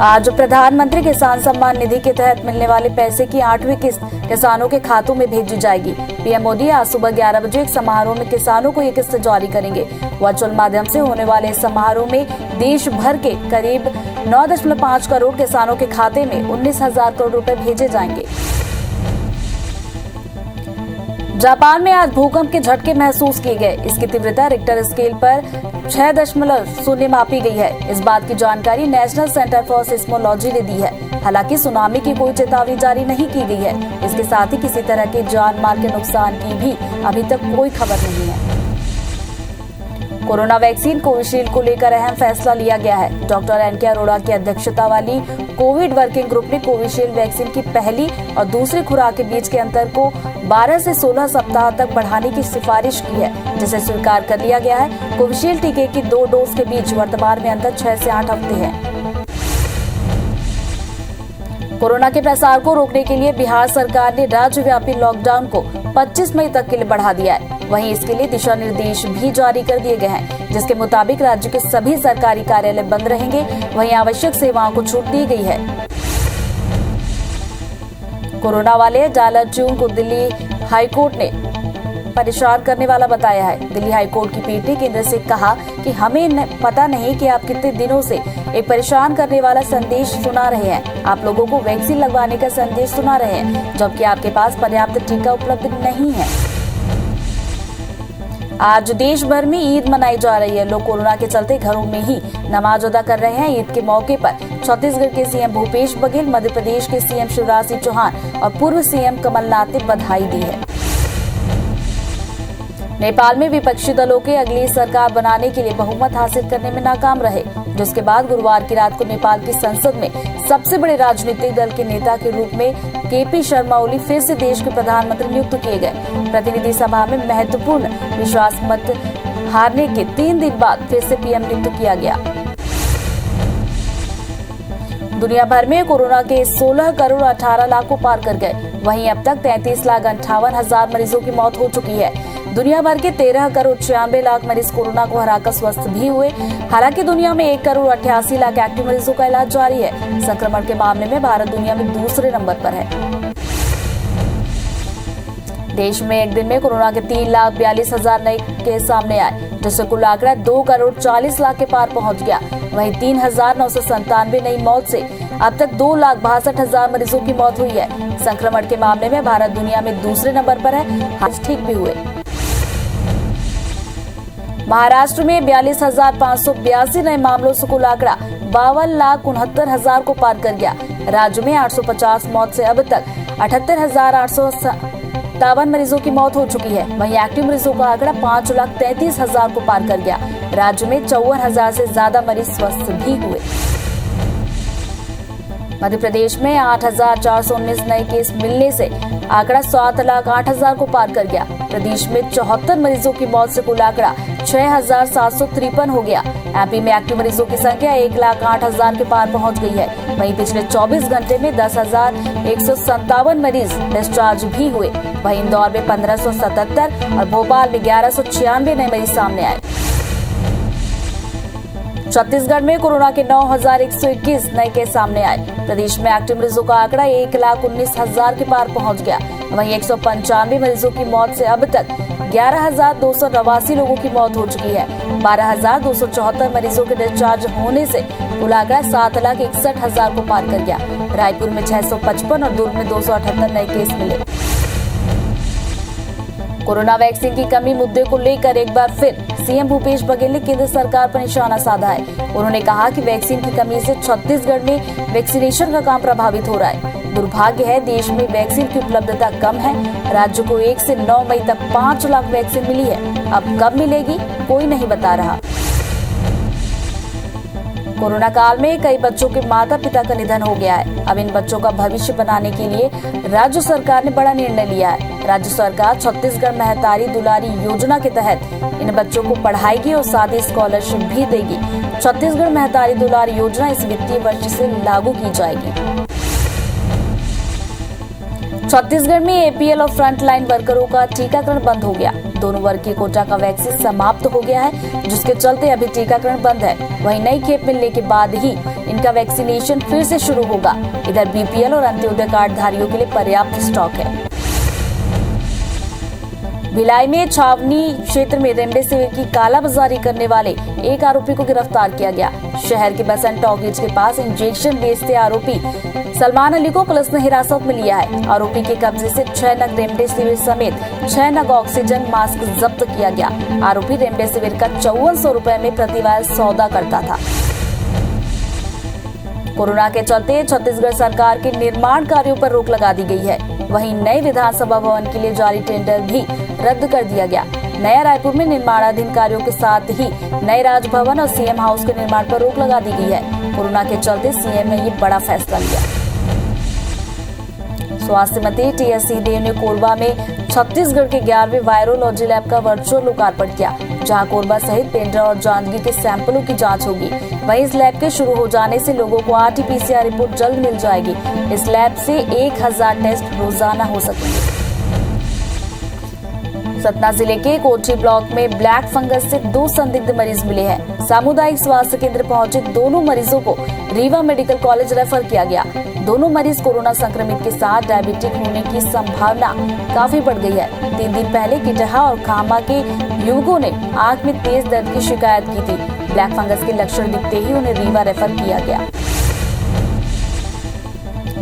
आज प्रधानमंत्री किसान सम्मान निधि के तहत मिलने वाले पैसे की 8वीं किस्त किसानों के खातों में भेजी जाएगी। पीएम मोदी आज सुबह 11 बजे एक समारोह में किसानों को ये किस्त जारी करेंगे। वर्चुअल माध्यम से होने वाले इस समारोह में देश भर के करीब 9.5 करोड़ किसानों के खाते में 19,000 करोड़ रुपए भेजे जाएंगे। जापान में आज भूकंप के झटके महसूस किए गए। इसकी तीव्रता रिक्टर स्केल पर 6.0 मापी गई है। इस बात की जानकारी नेशनल सेंटर फॉर सिस्मोलॉजी ने दी है। हालांकि सुनामी की कोई चेतावनी जारी नहीं की गई है। इसके साथ ही किसी तरह के जान माल के नुकसान की भी अभी तक कोई खबर नहीं है। कोरोना वैक्सीन कोविशील्ड को लेकर अहम फैसला लिया गया है। डॉक्टर एन के अरोड़ा की अध्यक्षता वाली कोविड वर्किंग ग्रुप ने कोविशील्ड वैक्सीन की पहली और दूसरी खुराक के बीच के अंतर को 12 से 16 सप्ताह तक बढ़ाने की सिफारिश की है, जिसे स्वीकार कर लिया गया है। कोविशील्ड टीके की 2 डोज के बीच वर्तमान में अंतर 6 से 8 हफ्ते है। कोरोना के प्रसार को रोकने के लिए बिहार सरकार ने राज्यव्यापी लॉकडाउन को 25 मई तक के लिए बढ़ा दिया है। वहीं इसके लिए दिशा निर्देश भी जारी कर दिए गए हैं, जिसके मुताबिक राज्य के सभी सरकारी कार्यालय बंद रहेंगे। वहीं आवश्यक सेवाओं को छूट दी गई है। कोरोना वाले डालर च्यून को दिल्ली हाईकोर्ट ने परेशान करने वाला बताया है। दिल्ली हाईकोर्ट की पीठ ने केंद्र से कहा कि हमें पता नहीं कि आप कितने दिनों से एक परेशान करने वाला संदेश सुना रहे हैं। आप लोगों को वैक्सीन लगवाने का संदेश सुना रहे हैं, जबकि आपके पास पर्याप्त टीका उपलब्ध नहीं है। आज देश भर में ईद मनाई जा रही है। लोग कोरोना के चलते घरों में ही नमाज अदा कर रहे हैं। ईद के मौके पर छत्तीसगढ़ के सीएम भूपेश बघेल, मध्य प्रदेश के सीएम शिवराज सिंह चौहान और पूर्व सीएम कमलनाथ ने बधाई दी है। नेपाल में विपक्षी दलों के अगली सरकार बनाने के लिए बहुमत हासिल करने में नाकाम रहे, जिसके बाद गुरुवार की रात को नेपाल की संसद में सबसे बड़े राजनीतिक दल के नेता के रूप में केपी शर्मा ओली फिर से देश के प्रधानमंत्री नियुक्त किए गए। प्रतिनिधि सभा में महत्वपूर्ण विश्वास मत हारने के 3 दिन बाद फिर से पीएम नियुक्त किया गया। दुनिया भर में कोरोना के 16 करोड़ 18 लाख को पार कर गए। वहीं अब तक 33,58,000 मरीजों की मौत हो चुकी है। दुनिया भर के 13 करोड़ 96 लाख मरीज कोरोना को हराकर स्वस्थ भी हुए। हालांकि दुनिया में 1 करोड़ 88 लाख एक्टिव मरीजों का इलाज जारी है। संक्रमण के मामले में भारत दुनिया में दूसरे नंबर पर है। देश में एक दिन में कोरोना के 3,42,000 नए केस सामने आए, जिससे कुल आंकड़ा 2 करोड़ 40 लाख के पार पहुंच गया। वहीं 3,997 नई मौत से अब तक 2,62,000 मरीजों की मौत हुई है। संक्रमण के मामले में भारत दुनिया में दूसरे नंबर पर है। आज ठीक भी हुए। महाराष्ट्र में 42,582 नए मामलों से कुल आंकड़ा 52,69,000 को पार कर गया। राज्य में 850 मौत से अब तक 78,857 मरीजों की मौत हो चुकी है। वहीं एक्टिव मरीजों का आंकड़ा 5,33,000 को पार कर गया। राज्य में 54,000 से ज्यादा मरीज स्वस्थ भी हुए। मध्य प्रदेश में 8,419 नए केस मिलने से आंकड़ा 7,08,000 को पार कर गया। प्रदेश में 74 मरीजों की मौत से कुल आंकड़ा 6,753 हो गया। एमपी में एक्टिव मरीजों की संख्या 1,08,000 के पार पहुंच गई है। वहीं पिछले 24 घंटे में 10,157 मरीज डिस्चार्ज भी हुए। वहीं इंदौर में 1,577 और भोपाल में 1,196 नए मरीज सामने आए। छत्तीसगढ़ में कोरोना के 9,121 नए केस सामने आए। प्रदेश में एक्टिव मरीजों का आंकड़ा 1,19,000 के पार पहुंच गया। वहीं 195 मरीजों की मौत से अब तक 11,289 लोगों की मौत हो चुकी है। 12,274 मरीजों के डिस्चार्ज होने से कुल आंकड़ा 7,61,000 को पार कर गया। रायपुर में 655 और दुर्ग में 278 नए केस मिले। कोरोना वैक्सीन की कमी मुद्दे को लेकर एक बार फिर सीएम भूपेश बघेल ने केंद्र सरकार पर निशाना साधा है। उन्होंने कहा कि वैक्सीन की कमी से छत्तीसगढ़ में वैक्सीनेशन का काम प्रभावित हो रहा है। दुर्भाग्य है, देश में वैक्सीन की उपलब्धता कम है। राज्य को 1 से 9 मई तक 5 लाख वैक्सीन मिली है। अब कब मिलेगी कोई नहीं बता रहा। कोरोना काल में कई बच्चों के माता पिता का निधन हो गया है। अब इन बच्चों का भविष्य बनाने के लिए राज्य सरकार ने बड़ा निर्णय लिया है। राज्य सरकार छत्तीसगढ़ महतारी दुलारी योजना के तहत इन बच्चों को पढ़ाएगी और साथ ही स्कॉलरशिप भी देगी। छत्तीसगढ़ महतारी दुलारी योजना इस वित्तीय वर्ष से लागू की जाएगी। छत्तीसगढ़ में एपीएल और फ्रंट लाइन वर्करों का टीकाकरण बंद हो गया। दोनों वर्ग के कोटा का वैक्सीन समाप्त हो गया है, जिसके चलते अभी टीकाकरण बंद है। वहीं नई खेप मिलने के बाद ही इनका वैक्सीनेशन फिर से शुरू होगा। इधर बीपीएल और अंत्योदय कार्ड धारियों के लिए पर्याप्त स्टॉक है। भिलाई में छावनी क्षेत्र में रेमडेसिविर की कालाबाजारी करने वाले एक आरोपी को गिरफ्तार किया गया। शहर के बसंत टॉकीज के पास इंजेक्शन बेचते आरोपी सलमान अली को पुलिस ने हिरासत में लिया है। आरोपी के कब्जे से 6 नग रेमडेसिविर समेत 6 नग ऑक्सीजन मास्क जब्त किया गया। आरोपी रेमडेसिविर का 5400 रुपए में प्रति वायल सौदा करता था। कोरोना के चलते छत्तीसगढ़ सरकार के निर्माण कार्यों पर रोक लगा दी गई है। वहीं नए विधानसभा भवन के लिए जारी टेंडर भी रद्द कर दिया गया। नया रायपुर में निर्माणाधीन कार्यों के साथ ही नए राजभवन और सीएम हाउस के निर्माण पर रोक लगा दी गई है। कोरोना के चलते सीएम ने ये बड़ा फैसला लिया। स्वास्थ्य मंत्री टीएस सिंहदेव ने कोरबा में छत्तीसगढ़ के 11वें वायरोलॉजी लैब का वर्चुअल लोकार्पण किया, जहां कोरबा सहित पेंड्रा और जांजगीर के सैंपलों की जांच होगी। वहीं इस लैब के शुरू हो जाने से लोगों को आरटी-पीसीआर रिपोर्ट जल्द मिल जाएगी। इस लैब से 1000 टेस्ट रोजाना हो सकेंगे। सतना जिले के कोठी ब्लॉक में ब्लैक फंगस से 2 संदिग्ध मरीज मिले हैं। सामुदायिक स्वास्थ्य केंद्र पहुंचे दोनों मरीजों को रीवा मेडिकल कॉलेज रेफर किया गया। दोनों मरीज कोरोना संक्रमित के साथ डायबिटिक होने की संभावना काफी बढ़ गई है। 3 दिन पहले किटहा और खामा के युवकों ने आंख में तेज दर्द की शिकायत की थी। ब्लैक फंगस के लक्षण दिखते ही उन्हें रीवा रेफर किया गया।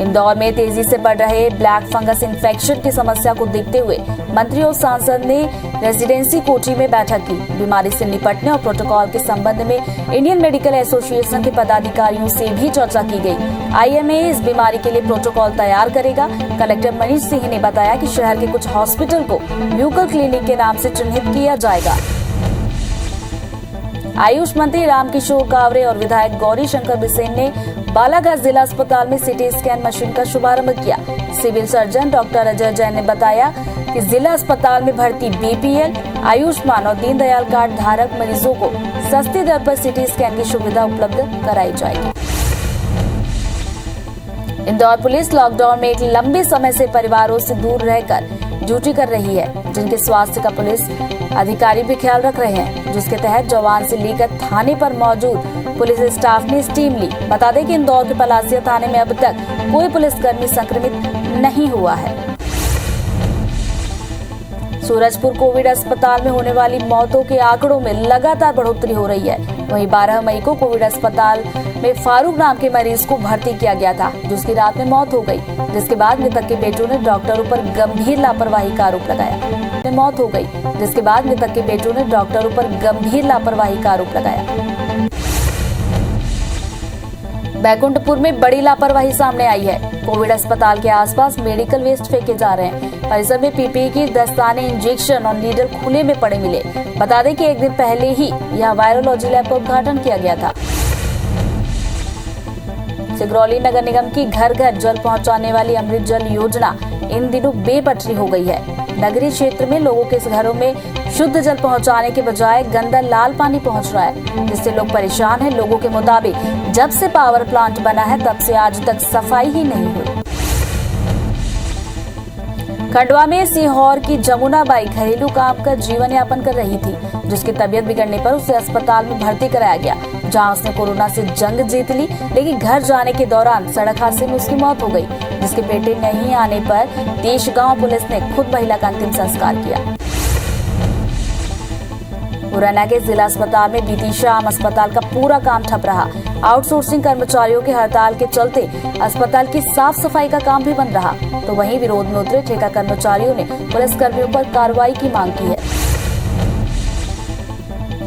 इंदौर में तेजी से बढ़ रहे ब्लैक फंगस इन्फेक्शन की समस्या को देखते हुए मंत्री और सांसद ने रेजिडेंसी कोठी में बैठक की। बीमारी से निपटने और प्रोटोकॉल के संबंध में इंडियन मेडिकल एसोसिएशन के पदाधिकारियों से भी चर्चा की गई। आईएमए इस बीमारी के लिए प्रोटोकॉल तैयार करेगा। कलेक्टर मनीष सिंह ने बताया कि शहर के कुछ हॉस्पिटल को म्यूकर क्लिनिक के नाम से चिन्हित किया जाएगा। आयुष मंत्री रामकिशोर कावरे और विधायक गौरी शंकर बिसेन ने बालाघाट जिला अस्पताल में सीटी स्कैन मशीन का शुभारंभ किया। Civil surgeon doctor Ajay Jain ने बताया कि जिला अस्पताल में भर्ती बीपीएल, आयुष्मान और दीनदयाल कार्ड धारक मरीजों को सस्ती दर पर सीटी स्कैन की सुविधा उपलब्ध कराई जाएगी। इंदौर पुलिस लॉकडाउन में एक लंबे समय से परिवारों से दूर रहकर ड्यूटी कर रही है, जिनके स्वास्थ्य का पुलिस अधिकारी भी ख्याल रख रहे हैं, जिसके तहत जवान से लेकर थाने पर मौजूद पुलिस स्टाफ ने इस टीम ली। बता दें कि इंदौर के पलासिया थाने में अब तक कोई पुलिसकर्मी संक्रमित नहीं हुआ है। सूरजपुर कोविड अस्पताल में होने वाली मौतों के आंकड़ों में लगातार बढ़ोतरी हो रही है। वहीं 12 मई को कोविड अस्पताल में फारूक नाम के मरीज को भर्ती किया गया था, जिसकी रात में मौत हो गई। जिसके बाद मृतक के बेटों ने डॉक्टरों पर गंभीर लापरवाही का आरोप लगाया। मौत हो गई जिसके बाद मृतक के बेटों ने डॉक्टरों पर गंभीर लापरवाही का आरोप लगाया। बैकुंठपुर में बड़ी लापरवाही सामने आई है। कोविड अस्पताल के आसपास मेडिकल वेस्ट फेंके जा रहे हैं। परिसर में पीपीई की दस्ताने, इंजेक्शन और नीडल खुले में पड़े मिले। बता दें कि एक दिन पहले ही यह वायरोलॉजी लैब का उद्घाटन किया गया था। सिगरौली नगर निगम की घर घर जल पहुंचाने वाली अमृत जल योजना इन दिनों बेपटरी हो गई है। नगरीय क्षेत्र में लोगों के घरों में शुद्ध जल पहुंचाने के बजाय गंदा लाल पानी पहुंच रहा है, जिससे लोग परेशान हैं। लोगों के मुताबिक जब से पावर प्लांट बना है तब से आज तक सफाई ही नहीं हुई। खंडवा में सीहोर की जमुना बाई घरेलू काम कर जीवन यापन कर रही थी, जिसकी तबीयत बिगड़ने पर उसे अस्पताल में भर्ती कराया गया, जहां उसने कोरोना से जंग जीत ली। लेकिन घर जाने के दौरान सड़क हादसे में उसकी मौत हो गई, जिसके बेटे नहीं आने पर देशगांव पुलिस ने खुद महिला का अंतिम संस्कार किया। मुरैना के जिला अस्पताल में बीती शाम अस्पताल का पूरा काम ठप रहा। आउटसोर्सिंग कर्मचारियों की हड़ताल के चलते अस्पताल की साफ सफाई का काम भी बंद रहा। तो वहीं विरोध में उतरे ठेका कर्मचारियों ने पुलिस कर्मियों पर कार्रवाई की मांग की है।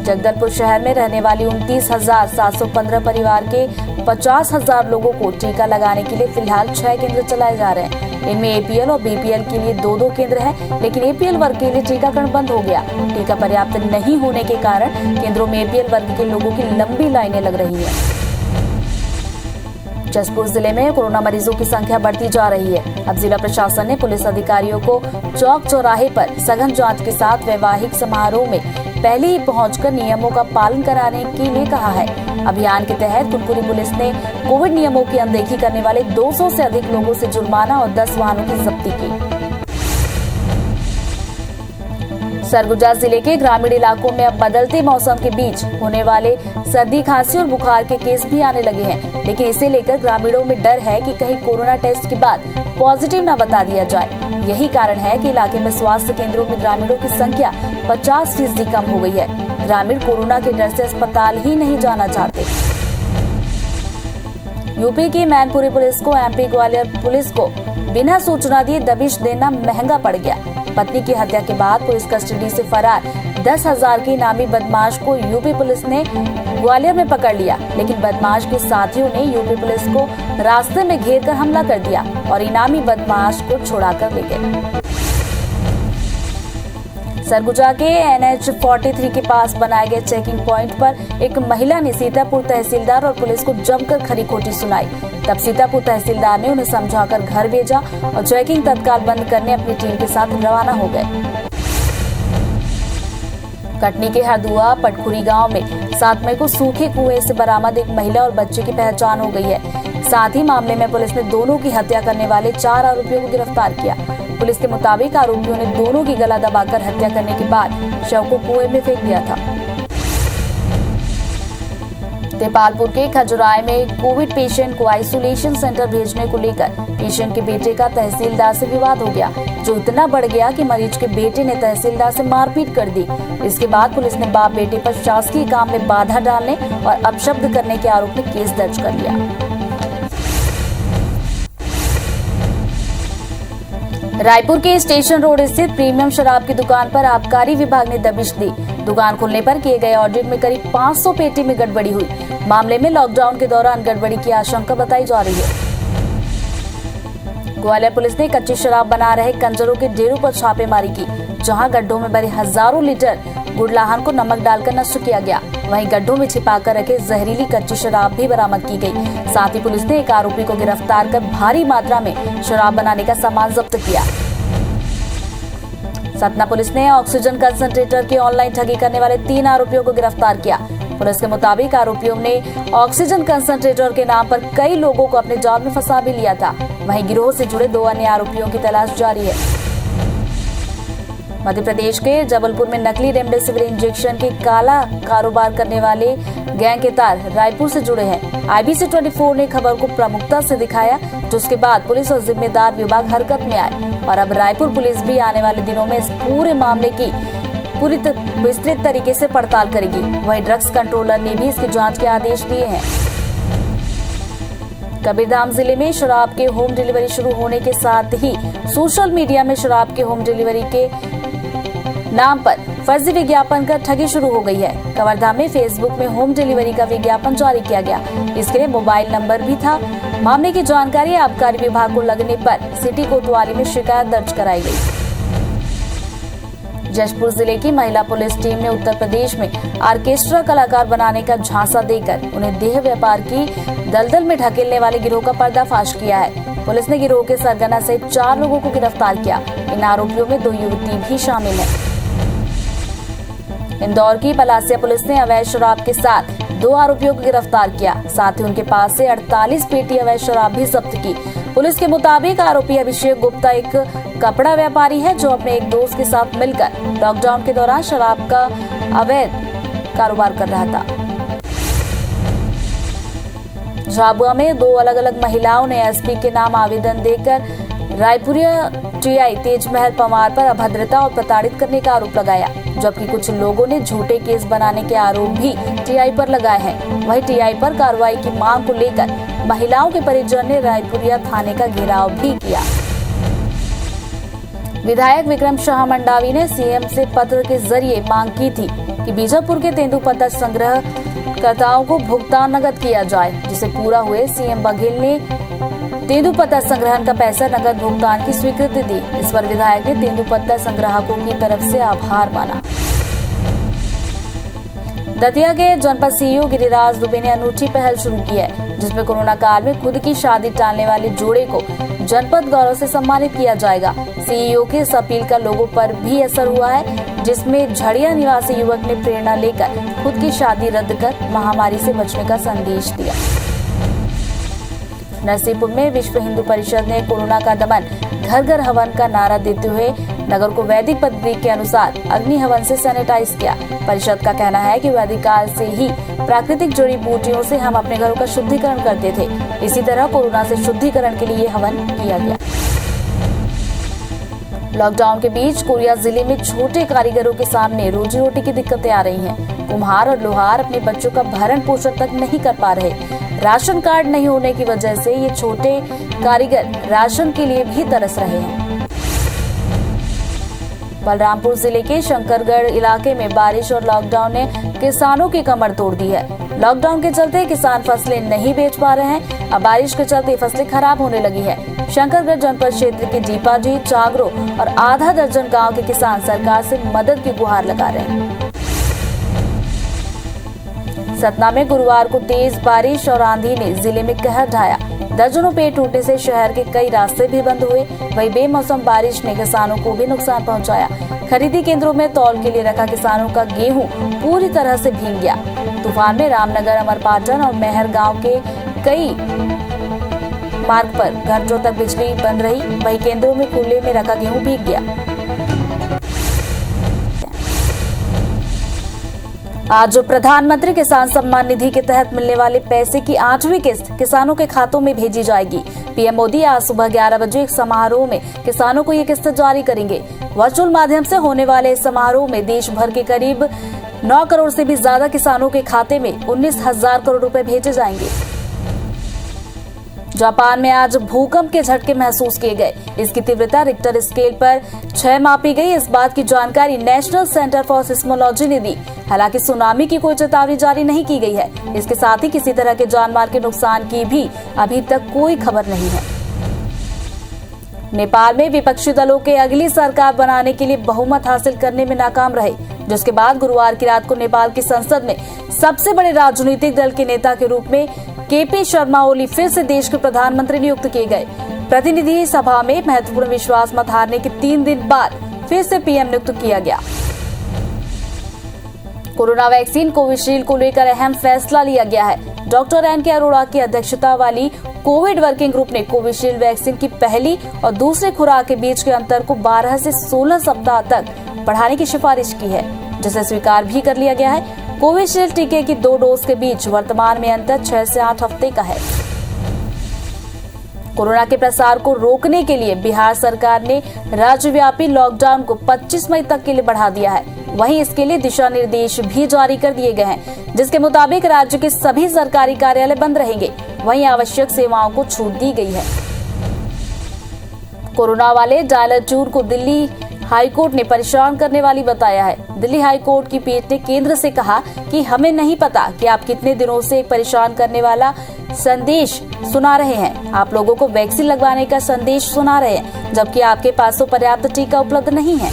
जगदलपुर शहर में रहने वाली 29,715 परिवार के 50,000 लोगों को टीका लगाने के लिए फिलहाल 6 केंद्र चलाए जा रहे हैं। इनमें एपीएल और बीपीएल के लिए 2-2 केंद्र हैं, लेकिन एपीएल वर्ग के लिए टीकाकरण बंद हो गया। टीका पर्याप्त नहीं होने के कारण केंद्रों में एपीएल वर्ग के लोगों की लंबी लाइनें लग रही हैं। जसपुर जिले में कोरोना मरीजों की संख्या बढ़ती जा रही है। अब जिला प्रशासन ने पुलिस अधिकारियों को चौक चौराहे पर सघन जांच के साथ वैवाहिक समारोह में पहले ही पहुंचकर नियमों का पालन कराने के लिए कहा है। अभियान के तहत कुनकुरी पुलिस ने कोविड नियमों की अनदेखी करने वाले 200 से अधिक लोगों से जुर्माना और 10 वाहनों की जब्ती की। सरगुजा जिले के ग्रामीण इलाकों में अब बदलते मौसम के बीच होने वाले सर्दी, खांसी और बुखार के केस भी आने लगे हैं, लेकिन इसे लेकर ग्रामीणों में डर है कि कहीं कोरोना टेस्ट के बाद पॉजिटिव न बता दिया जाए। यही कारण है कि इलाके में स्वास्थ्य केंद्रों में ग्रामीणों की संख्या 50% कम हो गई है। ग्रामीण कोरोना के डर से अस्पताल ही नहीं जाना चाहते। यूपी की मैनपुरी पुलिस को एमपी ग्वालियर पुलिस को बिना सूचना दिए दबिश देना महंगा पड़ गया। पत्नी की हत्या के बाद पुलिस कस्टडी से फरार 10,000 के इनामी बदमाश को यूपी पुलिस ने ग्वालियर में पकड़ लिया, लेकिन बदमाश के साथियों ने यूपी पुलिस को रास्ते में घेर कर हमला कर दिया और इनामी बदमाश को छुड़ाकर ले गए। सरगुजा के NH 43 के पास बनाए गए चेकिंग पॉइंट पर एक महिला ने सीतापुर तहसीलदार और पुलिस को जमकर खरी खोटी सुनाई। तब सीतापुर तहसीलदार ने उन्हें समझाकर घर भेजा और चेकिंग तत्काल बंद करने अपनी टीम के साथ रवाना हो गए। कटनी के हरदुआ पटखुरी गांव में 7 मई को सूखे कुएं से बरामद एक महिला और बच्चे की पहचान हो गई है। साथ ही मामले में पुलिस ने दोनों की हत्या करने वाले 4 आरोपियों को गिरफ्तार किया। पुलिस के मुताबिक आरोपियों ने दोनों की गला दबाकर हत्या करने के बाद शव को कुएं में फेंक दिया था। देपालपुर के खजुराय में कोविड पेशेंट को आइसोलेशन सेंटर भेजने को लेकर पेशेंट के बेटे का तहसीलदार से विवाद हो गया, जो इतना बढ़ गया कि मरीज के बेटे ने तहसीलदार से मारपीट कर दी। इसके बाद पुलिस ने बाप बेटे पर शासकीय काम में बाधा डालने और अपशब्द करने के आरोप में केस दर्ज कर लिया। रायपुर के स्टेशन रोड स्थित प्रीमियम शराब की दुकान पर आबकारी विभाग ने दबिश दी। दुकान खुलने पर किए गए ऑडिट में करीब 500 पेटी में गड़बड़ी हुई। मामले में लॉकडाउन के दौरान गड़बड़ी की आशंका बताई जा रही है। ग्वालियर पुलिस ने कच्ची शराब बना रहे कंजरों के डेरों पर छापेमारी की, जहां गड्ढों में भरे हजारों लीटर गुड़लाहन को नमक डालकर नष्ट किया गया। वहीं गड्ढों में छिपाकर रखे जहरीली कच्ची शराब भी बरामद की गई। साथ ही पुलिस ने एक आरोपी को गिरफ्तार कर भारी मात्रा में शराब बनाने का सामान जब्त किया। सतना पुलिस ने ऑक्सीजन कंसंट्रेटर की ऑनलाइन ठगी करने वाले 3 आरोपियों को गिरफ्तार किया। पुलिस के मुताबिक आरोपियों ने ऑक्सीजन कंसंट्रेटर के नाम पर कई लोगों को अपने जाल में फंसा भी लिया था। वहीं गिरोह से जुड़े 2 अन्य आरोपियों की तलाश जारी है। मध्य प्रदेश के जबलपुर में नकली रेमडेसिविर इंजेक्शन के काला कारोबार करने वाले गैंग के तार रायपुर से जुड़े हैं। IBC 24 ने खबर को प्रमुखता से दिखाया, जिसके बाद पुलिस और जिम्मेदार विभाग हरकत में आए और अब रायपुर पुलिस भी आने वाले दिनों में इस पूरे मामले की पूरी विस्तृत तरीके से पड़ताल करेगी। वहीं ड्रग्स कंट्रोलर ने भी इसकी जांच के आदेश दिए हैं। कबीरधाम जिले में शराब के होम डिलीवरी शुरू होने के साथ ही सोशल मीडिया में शराब के होम डिलीवरी के नाम पर फर्जी विज्ञापन कर ठगी शुरू हो गई है। कबीरधाम में फेसबुक में होम डिलीवरी का विज्ञापन जारी किया गया। इसके लिए मोबाइल नंबर भी था। मामले की जानकारी आबकारी विभाग को लगने पर सिटी कोतवाली में शिकायत दर्ज कराई गई। जशपुर जिले की महिला पुलिस टीम ने उत्तर प्रदेश में ऑर्केस्ट्रा कलाकार बनाने का झांसा देकर उन्हें देह व्यापार की दलदल में ढकेलने वाले गिरोह का पर्दाफाश किया है। पुलिस ने गिरोह के सरगना सहित 4 लोगों को गिरफ्तार किया। इन आरोपियों में 2 युवती भी शामिल है। इंदौर की पलासिया पुलिस ने अवैध शराब के साथ 2 आरोपियों को गिरफ्तार किया। साथ ही उनके पास से 48 पेटी अवैध शराब भी जब्त की। पुलिस के मुताबिक आरोपी अभिषेक गुप्ता एक कपड़ा व्यापारी है, जो अपने एक दोस्त के साथ मिलकर लॉकडाउन के दौरान शराब का अवैध कारोबार कर रहा था। झाबुआ में 2 अलग अलग महिलाओं ने एसपी के नाम आवेदन देकर रायपुरिया टीआई तेजमहल पवार पर अभद्रता और प्रताड़ित करने का आरोप लगाया, जबकि कुछ लोगों ने झूठे केस बनाने के आरोप भी टीआई पर लगाए हैं। वहीं टीआई पर कार्रवाई की मांग को लेकर महिलाओं के परिजन ने रायपुरिया थाने का घेराव भी किया। विधायक विक्रम शाह मंडावी ने सीएम से पत्र के जरिए मांग की थी कि बीजापुर के तेंदुपत्ता संग्रहकर्ताओं को भुगतान नकद किया जाए, जिसे पूरा हुए। सीएम बघेल ने तेंदुपत्ता संग्रहण का पैसा नकद भुगतान की स्वीकृति दी। इस पर विधायक ने तेंदुपत्ता संग्राहकों की तरफ से आभार माना। दतिया के जनपद सीईओ गिरिराज दुबे ने अनूठी पहल शुरू की है। जिसमें कोरोना काल में खुद की शादी टालने वाले जोड़े को जनपद गौरव से सम्मानित किया जाएगा। सीईओ की इस अपील का लोगों पर भी असर हुआ है, जिसमें झड़िया निवासी युवक ने प्रेरणा लेकर खुद की शादी रद्द कर महामारी से बचने का संदेश दिया। नरसिंहपुर में विश्व हिंदू परिषद ने कोरोना का दमन घर घर हवन का नारा देते हुए नगर को वैदिक पद्धति के अनुसार अग्नि हवन से सैनिटाइज किया। परिषद का कहना है कि वैदिक काल से ही प्राकृतिक जड़ी बूटियों से हम अपने घरों का शुद्धिकरण करते थे। इसी तरह कोरोना से शुद्धिकरण के लिए हवन किया गया। लॉकडाउन के बीच कोरिया जिले में छोटे कारीगरों के सामने रोजी रोटी की दिक्कतें आ रही हैं। कुम्हार और लोहार अपने बच्चों का भरण पोषण तक नहीं कर पा रहे। राशन कार्ड नहीं होने की वजह से ये छोटे कारीगर राशन के लिए भी तरस रहे हैं। बलरामपुर जिले के शंकरगढ़ इलाके में बारिश और लॉकडाउन ने किसानों की कमर तोड़ दी है। लॉकडाउन के चलते किसान फसलें नहीं बेच पा रहे हैं। अब बारिश के चलते फसलें खराब होने लगी है। शंकरगढ़ जनपद क्षेत्र के दीपाजी, चागरो और आधा दर्जन गांव के किसान सरकार से मदद की गुहार लगा रहे हैं। सतना में गुरुवार को तेज बारिश और आंधी ने जिले में कहर ढाया। दर्जनों पेड़ टूटने से शहर के कई रास्ते भी बंद हुए। वहीं बेमौसम बारिश ने किसानों को भी नुकसान पहुंचाया। खरीदी केंद्रों में तौल के लिए रखा किसानों का गेहूं पूरी तरह से भीग गया। तूफान में रामनगर, अमरपाटन और मेहर गांव के कई मार्ग पर घंटों तक बिजली बंद रही। वहीं केंद्रों में खुले में रखा गेहूं भीग गया। आज प्रधानमंत्री किसान सम्मान निधि के तहत मिलने वाले पैसे की 8वीं किस्त किसानों के खातों में भेजी जाएगी। पीएम मोदी आज सुबह 11 बजे एक समारोह में किसानों को ये किस्त जारी करेंगे। वर्चुअल माध्यम से होने वाले इस समारोह में देश भर के करीब 9 करोड़ से भी ज्यादा किसानों के खाते में 19,000 करोड़ रुपए भेजे जाएंगे। जापान में आज भूकंप के झटके महसूस किए गए। इसकी तीव्रता रिक्टर स्केल पर 6 मापी गई। इस बात की जानकारी नेशनल सेंटर फॉर सिस्मोलॉजी ने दी। हालांकि सुनामी की कोई चेतावनी जारी नहीं की गई है। इसके साथ ही किसी तरह के जानमाल के नुकसान की भी अभी तक कोई खबर नहीं है। नेपाल में विपक्षी दलों के अगली सरकार बनाने के लिए बहुमत हासिल करने में नाकाम रहे, जिसके बाद गुरुवार की रात को नेपाल की संसद में सबसे बड़े राजनीतिक दल के नेता के रूप में केपी शर्मा ओली फिर से देश के प्रधानमंत्री नियुक्त किए गए। प्रतिनिधि सभा में महत्वपूर्ण विश्वास मत हारने के 3 दिन बाद फिर से पीएम नियुक्त किया गया। कोरोना वैक्सीन कोविशील्ड को लेकर अहम फैसला लिया गया है। Doctor NK. अरोड़ा की अध्यक्षता वाली कोविड वर्किंग ग्रुप ने कोविशील्ड वैक्सीन की पहली और दूसरी खुराक के बीच के अंतर को 12 से 16 सप्ताह तक बढ़ाने की सिफारिश की है, जिसे स्वीकार भी कर लिया गया है। कोविशील्ड टीके की 2 डोज के बीच वर्तमान में अंतर 6 से 8 हफ्ते का है। कोरोना के प्रसार को रोकने के लिए बिहार सरकार ने राज्यव्यापी लॉकडाउन को 25 मई तक के लिए बढ़ा दिया है। वहीं इसके लिए दिशा निर्देश भी जारी कर दिए गए हैं, जिसके मुताबिक राज्य के सभी सरकारी कार्यालय बंद रहेंगे। वहीं आवश्यक सेवाओं को छूट दी गई है। कोरोना वाले डायलर टूर को दिल्ली हाईकोर्ट ने परेशान करने वाली बताया है। दिल्ली हाईकोर्ट की पीठ ने केंद्र से कहा कि हमें नहीं पता कि आप कितने दिनों से एक परेशान करने वाला संदेश सुना रहे हैं। आप लोगों को वैक्सीन लगवाने का संदेश सुना रहे हैं, जबकि आपके पास तो पर्याप्त टीका उपलब्ध नहीं है।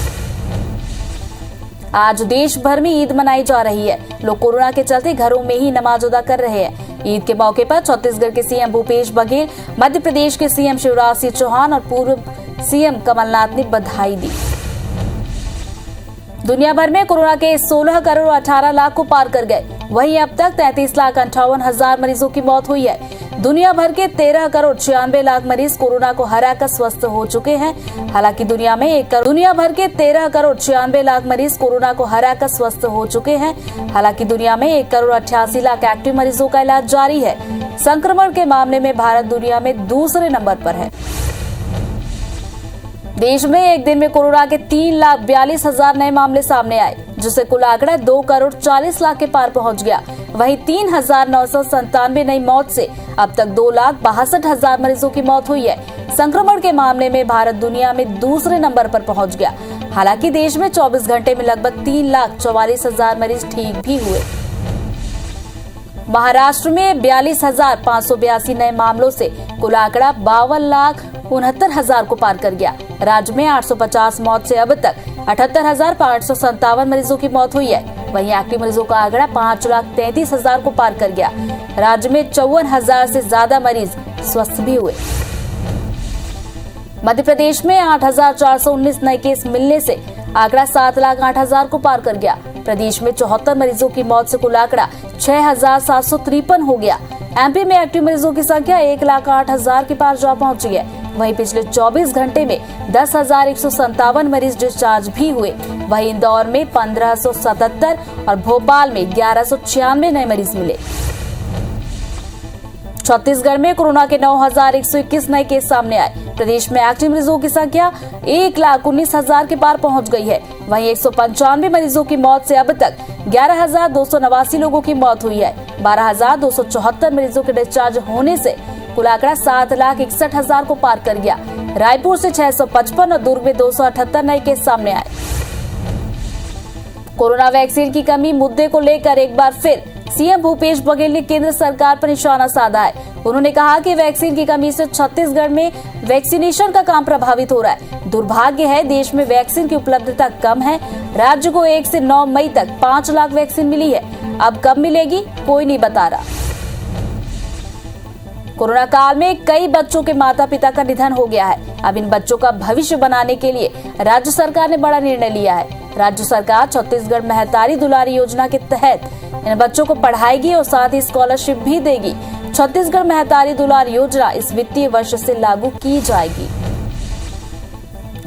आज देश भर में ईद मनाई जा रही है। लोग कोरोना के चलते घरों में ही नमाज अदा कर रहे हैं। ईद के मौके पर छत्तीसगढ़ के सीएम भूपेश बघेल, मध्य प्रदेश के सीएम शिवराज सिंह चौहान और पूर्व सीएम कमलनाथ ने बधाई दी। दुनिया भर में कोरोना के 16 करोड़ 18 लाख को पार कर गए। वहीं अब तक 33,58,000 मरीजों की मौत हुई है। दुनिया भर के 13 करोड़ 96 लाख मरीज कोरोना को हराकर स्वस्थ हो चुके हैं। हालांकि दुनिया भर के 13 करोड़ 96 लाख मरीज कोरोना को हराकर स्वस्थ हो चुके हैं। हालांकि दुनिया में 1 करोड़ 88 लाख एक्टिव मरीजों का इलाज जारी है। संक्रमण के मामले में भारत दुनिया में दूसरे नंबर पर है। देश में एक दिन में कोरोना के 3,42,000 नए मामले सामने आए, जिससे कुल आंकड़ा 2 करोड़ 40 लाख के पार पहुंच गया। वहीं 3,997 नई मौत से अब तक 2,62,000 मरीजों की मौत हुई है। संक्रमण के मामले में भारत दुनिया में दूसरे नंबर पर पहुंच गया। हालांकि देश में 24 घंटे में लगभग 3,44,000 मरीज ठीक भी हुए। महाराष्ट्र में 42,582 नए मामलों से कुल आंकड़ा 52,69,000 को पार कर गया। राज्य में 850 मौत से अब तक 78,557 मरीजों की मौत हुई है। वहीं एक्टिव मरीजों का आंकड़ा 5,33,000 को पार कर गया। राज्य में 54,000 से ज्यादा मरीज स्वस्थ भी हुए। मध्य प्रदेश में 8,419 नए केस मिलने से आंकड़ा 7,08,000 को पार कर गया। प्रदेश में 74 मरीजों की मौत से कुल आंकड़ा 6,753 हो गया। एमपी में एक्टिव मरीजों की संख्या 1,08,000 के पार जा पहुंची है। वहीं पिछले 24 घंटे में 10,157 मरीज डिस्चार्ज भी हुए। वहीं इंदौर में 1,577 और भोपाल में 1,196 नए मरीज मिले। छत्तीसगढ़ में कोरोना के 9,121 नए केस सामने आए। प्रदेश में एक्टिव मरीजों की संख्या 1,19,000 के पार पहुंच गई है। वहीं 195 मरीजों की मौत से अब तक 11,289 लोगों की मौत हुई है। 12,274 मरीजों के डिस्चार्ज होने से कुल आंकड़ा 7,61,000 को पार कर गया। रायपुर से 655 और दुर्ग में 278 नए केस सामने आए। कोरोना वैक्सीन की कमी मुद्दे को लेकर एक बार फिर सीएम भूपेश बघेल ने केंद्र सरकार पर निशाना साधा है। उन्होंने कहा कि वैक्सीन की कमी से छत्तीसगढ़ में वैक्सीनेशन का काम प्रभावित हो रहा है। दुर्भाग्य है, देश में वैक्सीन की उपलब्धता कम है। राज्य को 1 से 9 मई तक 5 लाख वैक्सीन मिली है। अब कब मिलेगी कोई नहीं बता रहा। कोरोना काल में कई बच्चों के माता पिता का निधन हो गया है। अब इन बच्चों का भविष्य बनाने के लिए राज्य सरकार ने बड़ा निर्णय लिया है। राज्य सरकार छत्तीसगढ़ महतारी दुलारी योजना के तहत इन बच्चों को पढ़ाएगी और साथ ही स्कॉलरशिप भी देगी। छत्तीसगढ़ महतारी दुलार योजना इस वित्तीय वर्ष से लागू की जाएगी।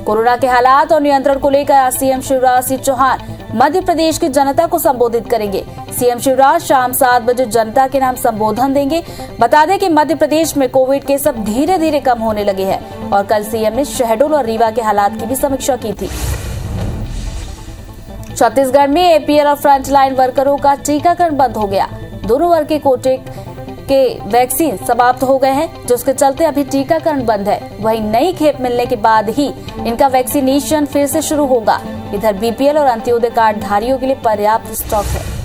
कोरोना के हालात और नियंत्रण को लेकर आज सीएम शिवराज सिंह चौहान मध्य प्रदेश की जनता को संबोधित करेंगे। सीएम शिवराज शाम 7 बजे जनता के नाम संबोधन देंगे। बता दें कि मध्य प्रदेश में कोविड केस अब धीरे धीरे कम होने लगे हैं और कल सीएम ने शहडोल और रीवा के हालात की भी समीक्षा की थी। छत्तीसगढ़ में एपीएल और फ्रंटलाइन वर्करों का टीकाकरण बंद हो गया। दोनों वर्ग के कोटे के वैक्सीन समाप्त हो गए हैं, जिसके चलते अभी टीकाकरण बंद है। वहीं नई खेप मिलने के बाद ही इनका वैक्सीनेशन फिर से शुरू होगा। इधर बीपीएल और अंत्योदय कार्ड धारियों के लिए पर्याप्त स्टॉक है।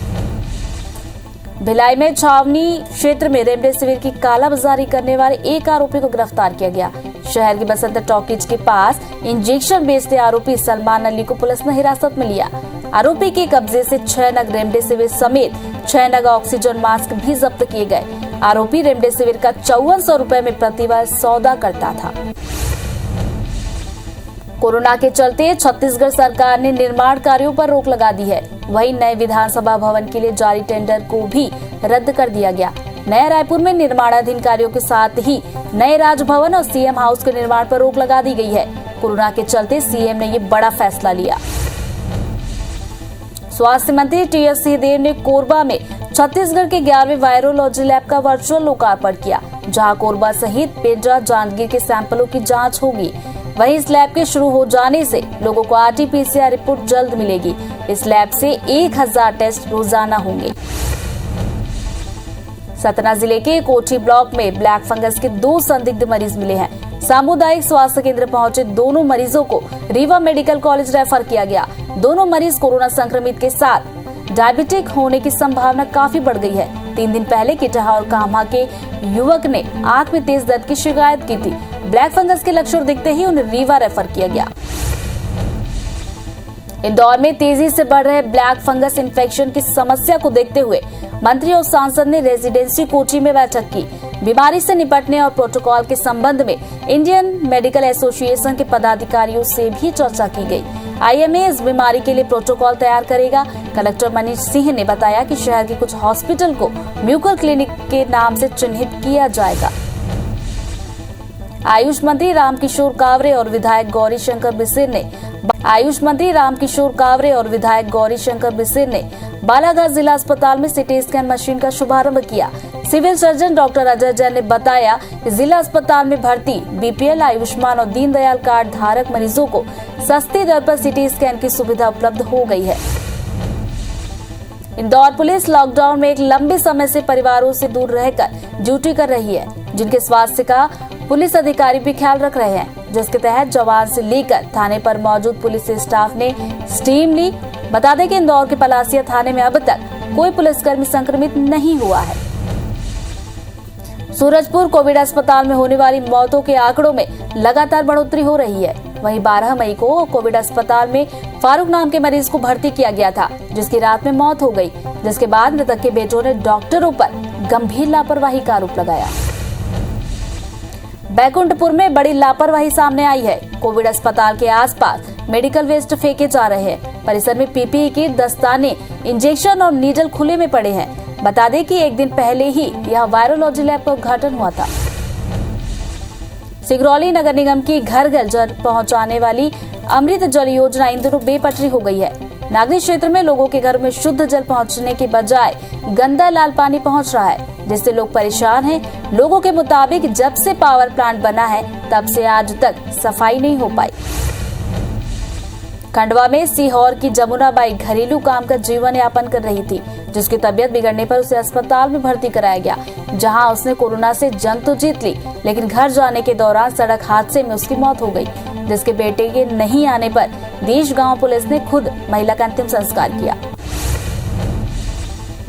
भिलाई में छावनी क्षेत्र में रेमडेसिविर की कालाबाजारी करने वाले एक आरोपी को गिरफ्तार किया गया। शहर की बसंत टॉकीज के पास इंजेक्शन बेचते आरोपी सलमान अली को पुलिस ने हिरासत में लिया। आरोपी के कब्जे से 6 नग रेमडेसिविर समेत 6 नग ऑक्सीजन मास्क भी जब्त किए गए। आरोपी रेमडेसिविर का 5400 रुपए में प्रतिवार सौदा करता था। कोरोना के चलते छत्तीसगढ़ सरकार ने निर्माण कार्यों पर रोक लगा दी है। वहीं नए विधानसभा भवन के लिए जारी टेंडर को भी रद्द कर दिया गया। नया रायपुर में निर्माणाधीन कार्यों के साथ ही नए राजभवन और सीएम हाउस के निर्माण पर रोक लगा दी गई है। कोरोना के चलते सीएम ने ये बड़ा फैसला लिया। स्वास्थ्य मंत्री टीएस सिंहदेव ने कोरबा में छत्तीसगढ़ के 11वें वायरोलॉजी लैब का वर्चुअल लोकार्पण किया, जहां कोरबा सहित पेड्रा जांजगीर के सैंपलों की जांच होगी। वहीं इस लैब के शुरू हो जाने से लोगों को आरटी-पीसीआर रिपोर्ट जल्द मिलेगी। इस लैब से 1000 टेस्ट रोजाना होंगे। सतना जिले के कोठी ब्लॉक में ब्लैक फंगस के 2 संदिग्ध मरीज मिले हैं। सामुदायिक स्वास्थ्य केंद्र पहुंचे दोनों मरीजों को रीवा मेडिकल कॉलेज रेफर किया गया। दोनों मरीज कोरोना संक्रमित के साथ डायबिटिक होने की संभावना काफी बढ़ गई है। 3 दिन पहले किटहा और काम्हा के युवक ने आंख में तेज दर्द की शिकायत की थी। ब्लैक फंगस के लक्षण दिखते ही उन्हें रीवा रेफर किया गया। इंदौर में तेजी से बढ़ रहे ब्लैक फंगस इन्फेक्शन की समस्या को देखते हुए मंत्री और सांसद ने रेजिडेंसी कोठी में बैठक की। बीमारी से निपटने और प्रोटोकॉल के संबंध में इंडियन मेडिकल एसोसिएशन के पदाधिकारियों से भी चर्चा की गई। आईएमए इस बीमारी के लिए प्रोटोकॉल तैयार करेगा। कलेक्टर मनीष सिंह ने बताया कि शहर के कुछ हॉस्पिटल को म्यूकर क्लिनिक के नाम से चिन्हित किया जाएगा। आयुष मंत्री रामकिशोर कावरे और विधायक गौरीशंकर बिसेन ने बालाघाट जिला अस्पताल में सिटी स्कैन मशीन का शुभारंभ किया। Civil surgeon doctor Ajay Jain ने बताया कि जिला अस्पताल में भर्ती बीपीएल, आयुष्मान और दीनदयाल कार्ड धारक मरीजों को सस्ती दर पर सिटी स्कैन की सुविधा उपलब्ध हो गई है। इंदौर पुलिस लॉकडाउन में एक लंबे समय से परिवारों से दूर रहकर ड्यूटी कर रही है, जिनके स्वास्थ्य का पुलिस अधिकारी भी ख्याल रख रहे हैं, जिसके तहत जवान से लेकर थाने पर मौजूद पुलिस स्टाफ ने स्टीम ली। बता दें कि इंदौर के पलासिया थाने में अब तक कोई पुलिसकर्मी संक्रमित नहीं हुआ है। सूरजपुर कोविड अस्पताल में होने वाली मौतों के आंकड़ों में लगातार बढ़ोतरी हो रही है। वहीं 12 मई को कोविड अस्पताल में फारूक नाम के मरीज को भर्ती किया गया था, जिसकी रात में मौत हो गई, जिसके बाद मृतक के बेटों ने डॉक्टरों पर गंभीर लापरवाही का आरोप लगाया। बैकुंठपुर में बड़ी लापरवाही सामने आई है। कोविड अस्पताल के आसपास मेडिकल वेस्ट फेंके जा रहे हैं। परिसर में पीपीई किट, दस्ताने, इंजेक्शन और नीडल खुले में पड़े हैं। बता दें कि एक दिन पहले ही यह वायरोलॉजी लैब का उद्घाटन हुआ था। सिंगरौली नगर निगम की घर घर जल पहुंचाने वाली अमृत जल योजना इन दिनों बेपटरी हो गई है। नागरिक क्षेत्र में लोगों के घर में शुद्ध जल पहुंचने के बजाय गंदा लाल पानी पहुंच रहा है, जिससे लोग परेशान हैं। लोगों के मुताबिक जब से पावर प्लांट बना है तब से आज तक सफाई नहीं हो पाई। खंडवा में सीहोर की जमुना बाई घरेलू काम का जीवन यापन कर रही थी, जिसकी तबीयत बिगड़ने पर उसे अस्पताल में भर्ती कराया गया, जहां उसने कोरोना से जंग तो जीत ली, लेकिन घर जाने के दौरान सड़क हादसे में उसकी मौत हो गई, जिसके बेटे के नहीं आने पर देश गांव पुलिस ने खुद महिला का अंतिम संस्कार किया।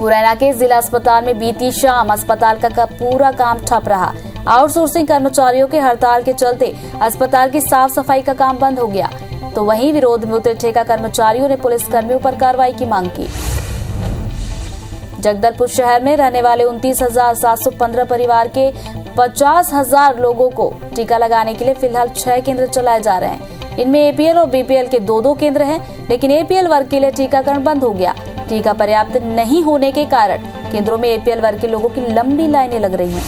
मुरैना के जिला अस्पताल में बीती शाम अस्पताल का पूरा काम ठप रहा। आउटसोर्सिंग कर्मचारियों के हड़ताल के चलते अस्पताल की साफ सफाई का काम बंद हो गया, तो वहीं विरोध में उतरे ठेका कर्मचारियों ने पुलिस कर्मियों पर कार्रवाई की मांग की। जगदलपुर शहर में रहने वाले 29,715 परिवार के 50,000 लोगों को टीका लगाने के लिए फिलहाल 6 केंद्र चलाए जा रहे हैं। इनमें एपीएल और बीपीएल के 2-2 केंद्र हैं, लेकिन एपीएल वर्ग के लिए टीकाकरण बंद हो गया। टीका पर्याप्त नहीं होने के कारण केंद्रों में एपीएल वर्ग के लोगों की लंबी लाइनें लग रही हैं।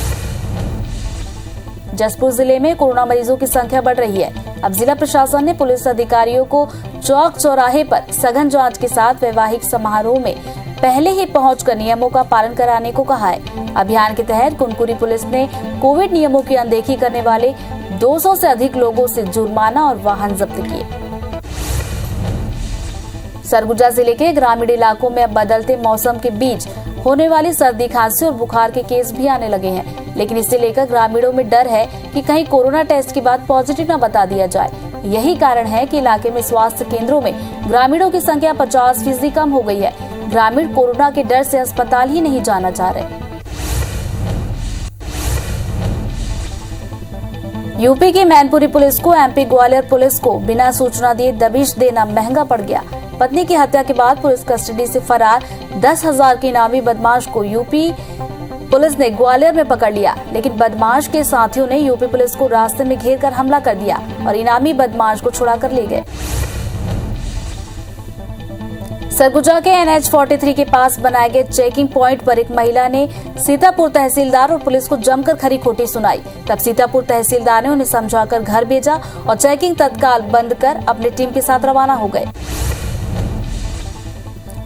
जसपुर जिले में कोरोना मरीजों की संख्या बढ़ रही है। अब जिला प्रशासन ने पुलिस अधिकारियों को चौक चौराहे पर सघन जांच के साथ वैवाहिक समारोह में पहले ही पहुंचकर नियमों का पालन कराने को कहा है। अभियान के तहत कुनकुरी पुलिस ने कोविड नियमों की अनदेखी करने वाले 200 से अधिक लोगों से जुर्माना और वाहन जब्त किए। सरगुजा जिले के ग्रामीण इलाकों में अब बदलते मौसम के बीच होने वाली सर्दी, खांसी और बुखार के केस भी आने लगे हैं, लेकिन इसे लेकर ग्रामीणों में डर है कि कहीं कोरोना टेस्ट के बाद पॉजिटिव न बता दिया जाए। यही कारण है कि इलाके में स्वास्थ्य केंद्रों में ग्रामीणों की संख्या 50% कम हो गई है। ग्रामीण कोरोना के डर से अस्पताल ही नहीं जाना चाह रहे। यूपी की मैनपुरी पुलिस को एमपी ग्वालियर पुलिस को बिना सूचना दिए दबिश देना महंगा पड़ गया। पत्नी की हत्या के बाद पुलिस कस्टडी से फरार 10,000 के इनामी बदमाश को यूपी पुलिस ने ग्वालियर में पकड़ लिया, लेकिन बदमाश के साथियों ने यूपी पुलिस को रास्ते में घेर कर हमला कर दिया और इनामी बदमाश को छुड़ा कर ले गए। सरगुजा के NH 43 के पास बनाए गए चेकिंग पॉइंट पर एक महिला ने सीतापुर तहसीलदार और पुलिस को जमकर खरी खोटी सुनाई। तब सीतापुर तहसीलदार ने उन्हें समझाकर घर भेजा और चेकिंग तत्काल बंद कर अपनी टीम के साथ रवाना हो गए।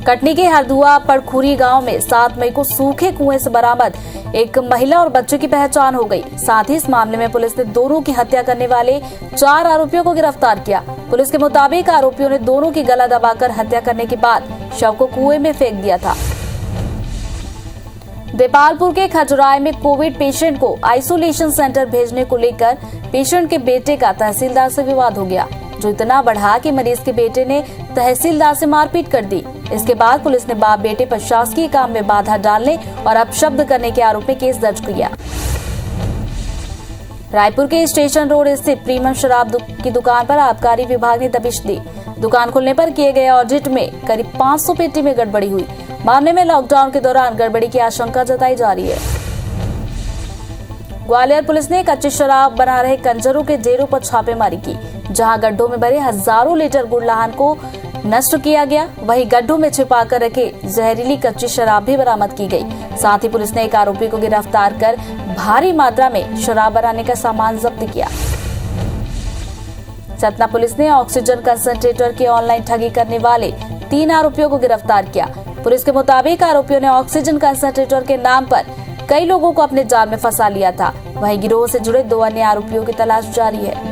कटनी के हरदुआ पड़खुरी गांव में 7 मई को सूखे कुएं से बरामद एक महिला और बच्चों की पहचान हो गई। साथ ही इस मामले में पुलिस ने दोनों की हत्या करने वाले 4 आरोपियों को गिरफ्तार किया। पुलिस के मुताबिक आरोपियों ने दोनों की गला दबाकर हत्या करने के बाद शव को कुएं में फेंक दिया था। देपालपुर के खजुराय में कोविड पेशेंट को आइसोलेशन सेंटर भेजने को लेकर पेशेंट के बेटे का तहसीलदार से विवाद हो गया, जो इतना बढ़ा कि मरीज के बेटे ने तहसीलदार से मारपीट कर दी। इसके बाद पुलिस ने बाप बेटे पर शासकीय काम में बाधा डालने और अपशब्द करने के आरोप में केस दर्ज किया। रायपुर के स्टेशन रोड स्थित प्रीमियम शराब की दुकान पर आबकारी विभाग ने दबिश दी। दुकान खुलने पर किए गए ऑडिट में करीब 500 पेटी में गड़बड़ी हुई। मामले में लॉकडाउन के दौरान गड़बड़ी की आशंका जताई जा रही है। ग्वालियर पुलिस ने कच्ची शराब बना रहे कंजरों के डेरों पर छापेमारी की, जहां गड्ढों में भरे हजारों लीटर गुड़लाहन को नष्ट किया गया। वहीं गड्ढों में छिपाकर रखे जहरीली कच्ची शराब भी बरामद की गई। साथ ही पुलिस ने एक आरोपी को गिरफ्तार कर भारी मात्रा में शराब बनाने का सामान जब्त किया। सतना पुलिस ने ऑक्सीजन कंसंट्रेटर की ऑनलाइन ठगी करने वाले 3 आरोपियों को गिरफ्तार किया। पुलिस के मुताबिक आरोपियों ने ऑक्सीजन कंसंट्रेटर के नाम पर कई लोगों को अपने जाल में फंसा लिया था। वहीं गिरोह से जुड़े 2 अन्य आरोपियों की तलाश जारी है।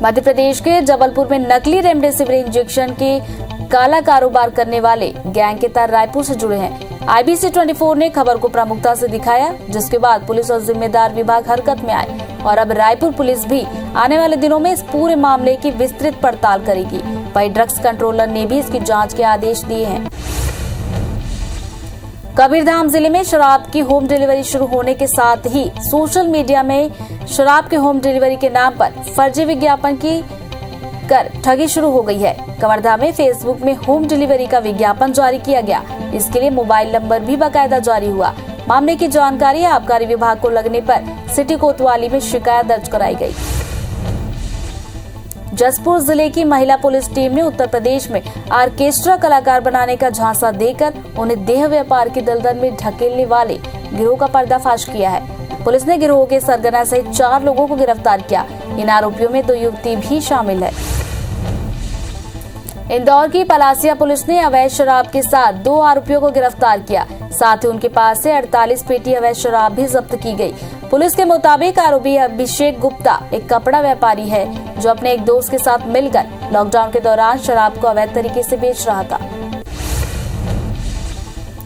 मध्य प्रदेश के जबलपुर में नकली रेमडेसिविर इंजेक्शन के काला कारोबार करने वाले गैंग के तार रायपुर से जुड़े हैं। IBC 24 ने खबर को प्रमुखता से दिखाया, जिसके बाद पुलिस और जिम्मेदार विभाग हरकत में आए और अब रायपुर पुलिस भी आने वाले दिनों में इस पूरे मामले की विस्तृत पड़ताल करेगी। वहीं ड्रग्स कंट्रोलर ने भी इसकी जांच के आदेश दिए हैं। कबीरधाम जिले में शराब की होम डिलीवरी शुरू होने के साथ ही सोशल मीडिया में शराब के होम डिलीवरी के नाम पर फर्जी विज्ञापन की कर ठगी शुरू हो गई है। कवर्धा में फेसबुक में होम डिलीवरी का विज्ञापन जारी किया गया। इसके लिए मोबाइल नंबर भी बाकायदा जारी हुआ। मामले की जानकारी आबकारी विभाग को लगने पर सिटी कोतवाली में शिकायत दर्ज कराई गई। जसपुर जिले की महिला पुलिस टीम ने उत्तर प्रदेश में ऑर्केस्ट्रा कलाकार बनाने का झांसा देकर उन्हें देह व्यापार की दलदल में ढकेलने वाले गिरोह का पर्दाफाश किया है। पुलिस ने गिरोह के सरगना सहित 4 लोगों को गिरफ्तार किया। इन आरोपियों में 2 युवती भी शामिल है। इंदौर की पलासिया पुलिस ने अवैध शराब के साथ 2 आरोपियों को गिरफ्तार किया। साथ ही उनके पास से 48 पेटी अवैध शराब भी जब्त की गई। पुलिस के मुताबिक आरोपी अभिषेक गुप्ता एक कपड़ा व्यापारी है जो अपने एक दोस्त के साथ मिलकर लॉकडाउन के दौरान शराब को अवैध तरीके से बेच रहा था।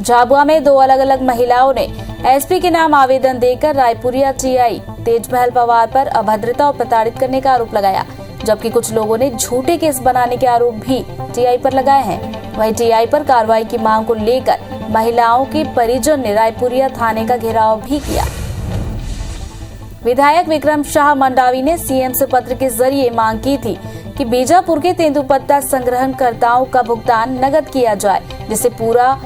झाबुआ में 2 अलग अलग महिलाओं ने एसपी के नाम आवेदन देकर रायपुरिया टीआई तेजमहल पवार पर अभद्रता और प्रताड़ित करने का आरोप लगाया, जबकि कुछ लोगों ने झूठे केस बनाने के आरोप भी टीआई पर लगाए हैं। वहीं टीआई पर कार्रवाई की मांग को लेकर महिलाओं के परिजन ने रायपुरिया थाने का घेराव भी किया। विधायक विक्रम शाह मंडावी ने सीएम से पत्र के जरिए मांग की थी कि बीजापुर के तेंदुपत्ता संग्रहणकर्ताओं का भुगतान नगद किया जाए, जिससे पूरा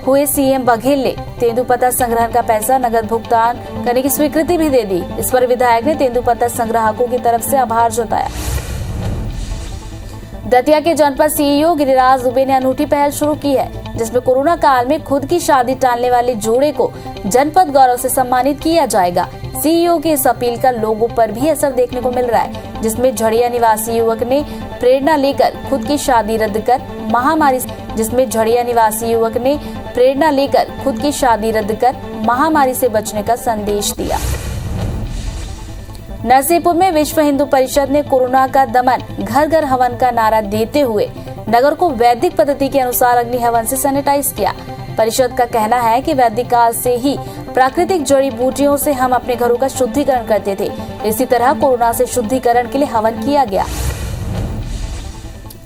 हुए सीएम बघेल ने तेंदुपत्ता संग्रहण का पैसा नगद भुगतान करने की स्वीकृति भी दे दी। इस पर विधायक ने तेंदुपत्ता संग्राहकों की तरफ से आभार जताया। दतिया के जनपद सीईओ गिरिराज दुबे ने अनूठी पहल शुरू की है, जिसमें कोरोना काल में खुद की शादी टालने वाले जोड़े को जनपद गौरव से सम्मानित किया जाएगा। सीईओ की इस अपील का लोगों पर भी असर देखने को मिल रहा है, जिसमें झड़िया निवासी युवक ने प्रेरणा लेकर खुद की शादी रद्द कर महामारी से बचने का संदेश दिया। नरसिंहपुर में विश्व हिंदू परिषद ने कोरोना का दमन घर घर हवन का नारा देते हुए नगर को वैदिक पद्धति के अनुसार अग्नि हवन से सैनिटाइज किया। परिषद का कहना है कि वैदिक काल से ही प्राकृतिक जड़ी बूटियों से हम अपने घरों का शुद्धिकरण करते थे। इसी तरह कोरोना से शुद्धिकरण के लिए हवन किया गया।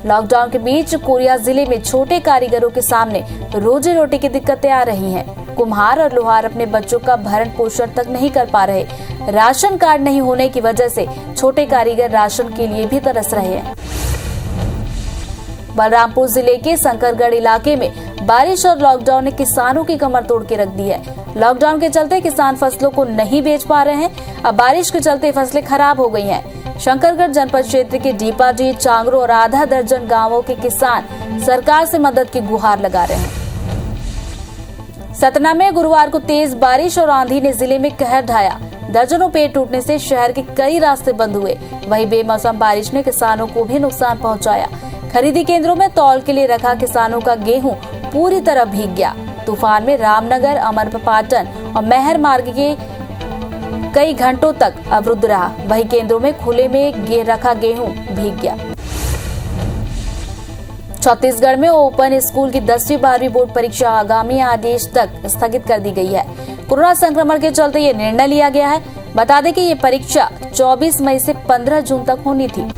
लॉकडाउन के बीच कोरिया जिले में छोटे कारीगरों के सामने रोजी रोटी की दिक्कतें आ रही हैं। कुम्हार और लोहार अपने बच्चों का भरण पोषण तक नहीं कर पा रहे। राशन कार्ड नहीं होने की वजह से छोटे कारीगर राशन के लिए भी तरस रहे हैं। बलरामपुर जिले के शंकरगढ़ इलाके में बारिश और लॉकडाउन ने किसानों की कमर तोड़ के रख दी है। लॉकडाउन के चलते किसान फसलों को नहीं बेच पा रहे हैं। अब बारिश के चलते फसलें खराब हो गई हैं। शंकरगढ़ जनपद क्षेत्र के डीपाजी, चांगरो और आधा दर्जन गांवों के किसान सरकार से मदद की गुहार लगा रहे हैं। सतना में गुरुवार को तेज बारिश और आंधी ने जिले में कहर ढाया। दर्जनों पेड़ टूटने से शहर के कई रास्ते बंद हुए। वहीं बेमौसम बारिश ने किसानों को भी नुकसान पहुंचाया। खरीदी केंद्रों में तौल के लिए रखा किसानों का गेहूं पूरी तरह भीग गया। तूफान में रामनगर, अमरपाटन और मेहर मार्ग के कई घंटों तक अवरुद्ध रहा। वहीं केंद्रों में खुले में रखा गेहूं भीग गया। छत्तीसगढ़ में ओपन स्कूल की 10वीं 12वीं बोर्ड परीक्षा आगामी आदेश तक स्थगित कर दी गई है। कोरोना संक्रमण के चलते ये निर्णय लिया गया है। बता दें कि ये परीक्षा 24 मई से 15 जून तक होनी थी।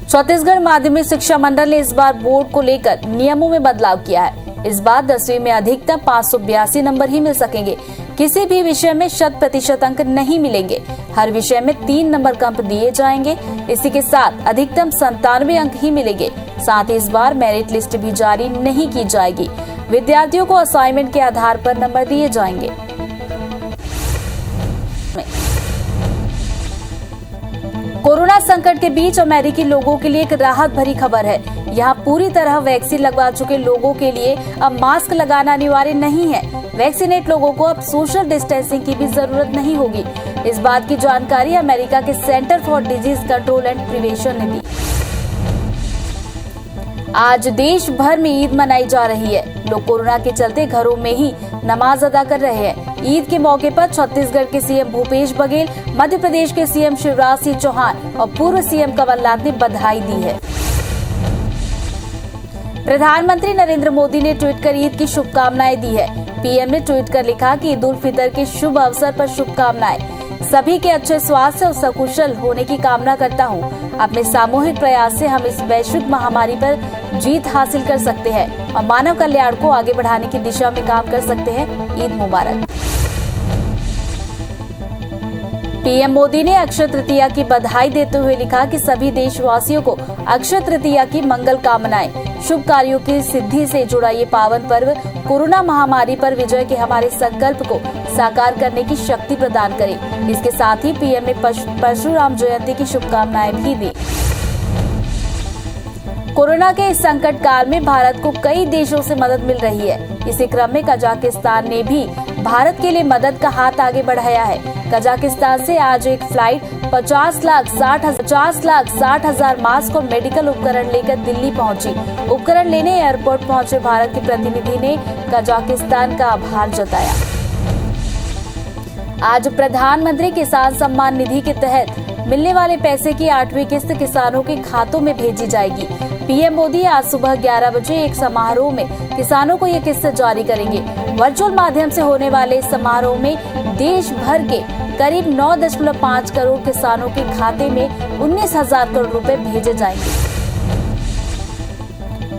छत्तीसगढ़ माध्यमिक शिक्षा मंडल ने इस बार बोर्ड को लेकर नियमों में बदलाव किया है। इस बार 10वीं में अधिकतम 582 नंबर ही मिल सकेंगे। किसी भी विषय में 100% अंक नहीं मिलेंगे। हर विषय में 3 नंबर कम दिए जाएंगे। इसी के साथ अधिकतम 97 अंक ही मिलेंगे। साथ ही इस बार मेरिट लिस्ट भी जारी नहीं की जाएगी। विद्यार्थियों को असाइनमेंट के आधार पर नंबर दिए जाएंगे। कोरोना संकट के बीच अमेरिकी लोगों के लिए एक राहत भरी खबर है। यहाँ पूरी तरह वैक्सीन लगवा चुके लोगों के लिए अब मास्क लगाना अनिवार्य नहीं है। वैक्सीनेट लोगों को अब सोशल डिस्टेंसिंग की भी जरूरत नहीं होगी। इस बात की जानकारी अमेरिका के centre for disease control and prevention ने दी। आज देश भर में ईद मनाई जा रही है। लोग कोरोना के चलते घरों में ही नमाज अदा कर रहे हैं। ईद के मौके पर छत्तीसगढ़ के सीएम भूपेश बघेल, मध्य प्रदेश के सीएम शिवराज सिंह चौहान और पूर्व सीएम कमलनाथ ने बधाई दी है। प्रधानमंत्री नरेंद्र मोदी ने ट्वीट कर ईद की शुभकामनाएं दी है। पीएम ने ट्वीट कर लिखा कि ईद उल फितर के शुभ अवसर पर शुभकामनाएं। सभी के अच्छे स्वास्थ्य और सकुशल होने की कामना करता हूं। अपने सामूहिक प्रयास से हम इस वैश्विक महामारी पर जीत हासिल कर सकते हैं और मानव कल्याण को आगे बढ़ाने की दिशा में काम कर सकते हैं। ईद मुबारक। पीएम मोदी ने अक्षय तृतीया की बधाई देते हुए लिखा कि सभी देशवासियों को अक्षय तृतीया की मंगल कामनाएं। शुभ कार्यों की सिद्धि से जुड़ा ये पावन पर्व कोरोना महामारी पर विजय के हमारे संकल्प को साकार करने की शक्ति प्रदान करे। इसके साथ ही पीएम ने परशुराम जयंती की शुभकामनाएं भी दी। कोरोना के इस संकट काल में भारत को कई देशों से मदद मिल रही है। इसी क्रम में कजाकिस्तान ने भी भारत के लिए मदद का हाथ आगे बढ़ाया है। कजाकिस्तान से आज एक फ्लाइट 50,60,000 मास्क और मेडिकल उपकरण लेकर दिल्ली पहुंची। उपकरण लेने एयरपोर्ट पहुंचे भारत के प्रतिनिधि ने कजाकिस्तान का आभार जताया। आज प्रधानमंत्री किसान सम्मान निधि के तहत मिलने वाले पैसे की 8वीं किस्त किसानों के खातों में भेजी जाएगी। पीएम मोदी आज सुबह 11 बजे एक समारोह में किसानों को ये किस्त जारी करेंगे। वर्चुअल माध्यम से होने वाले इस समारोह में देश भर के करीब 9.5 करोड़ किसानों के खाते में 19,000 करोड़ रुपए भेजे जाएंगे।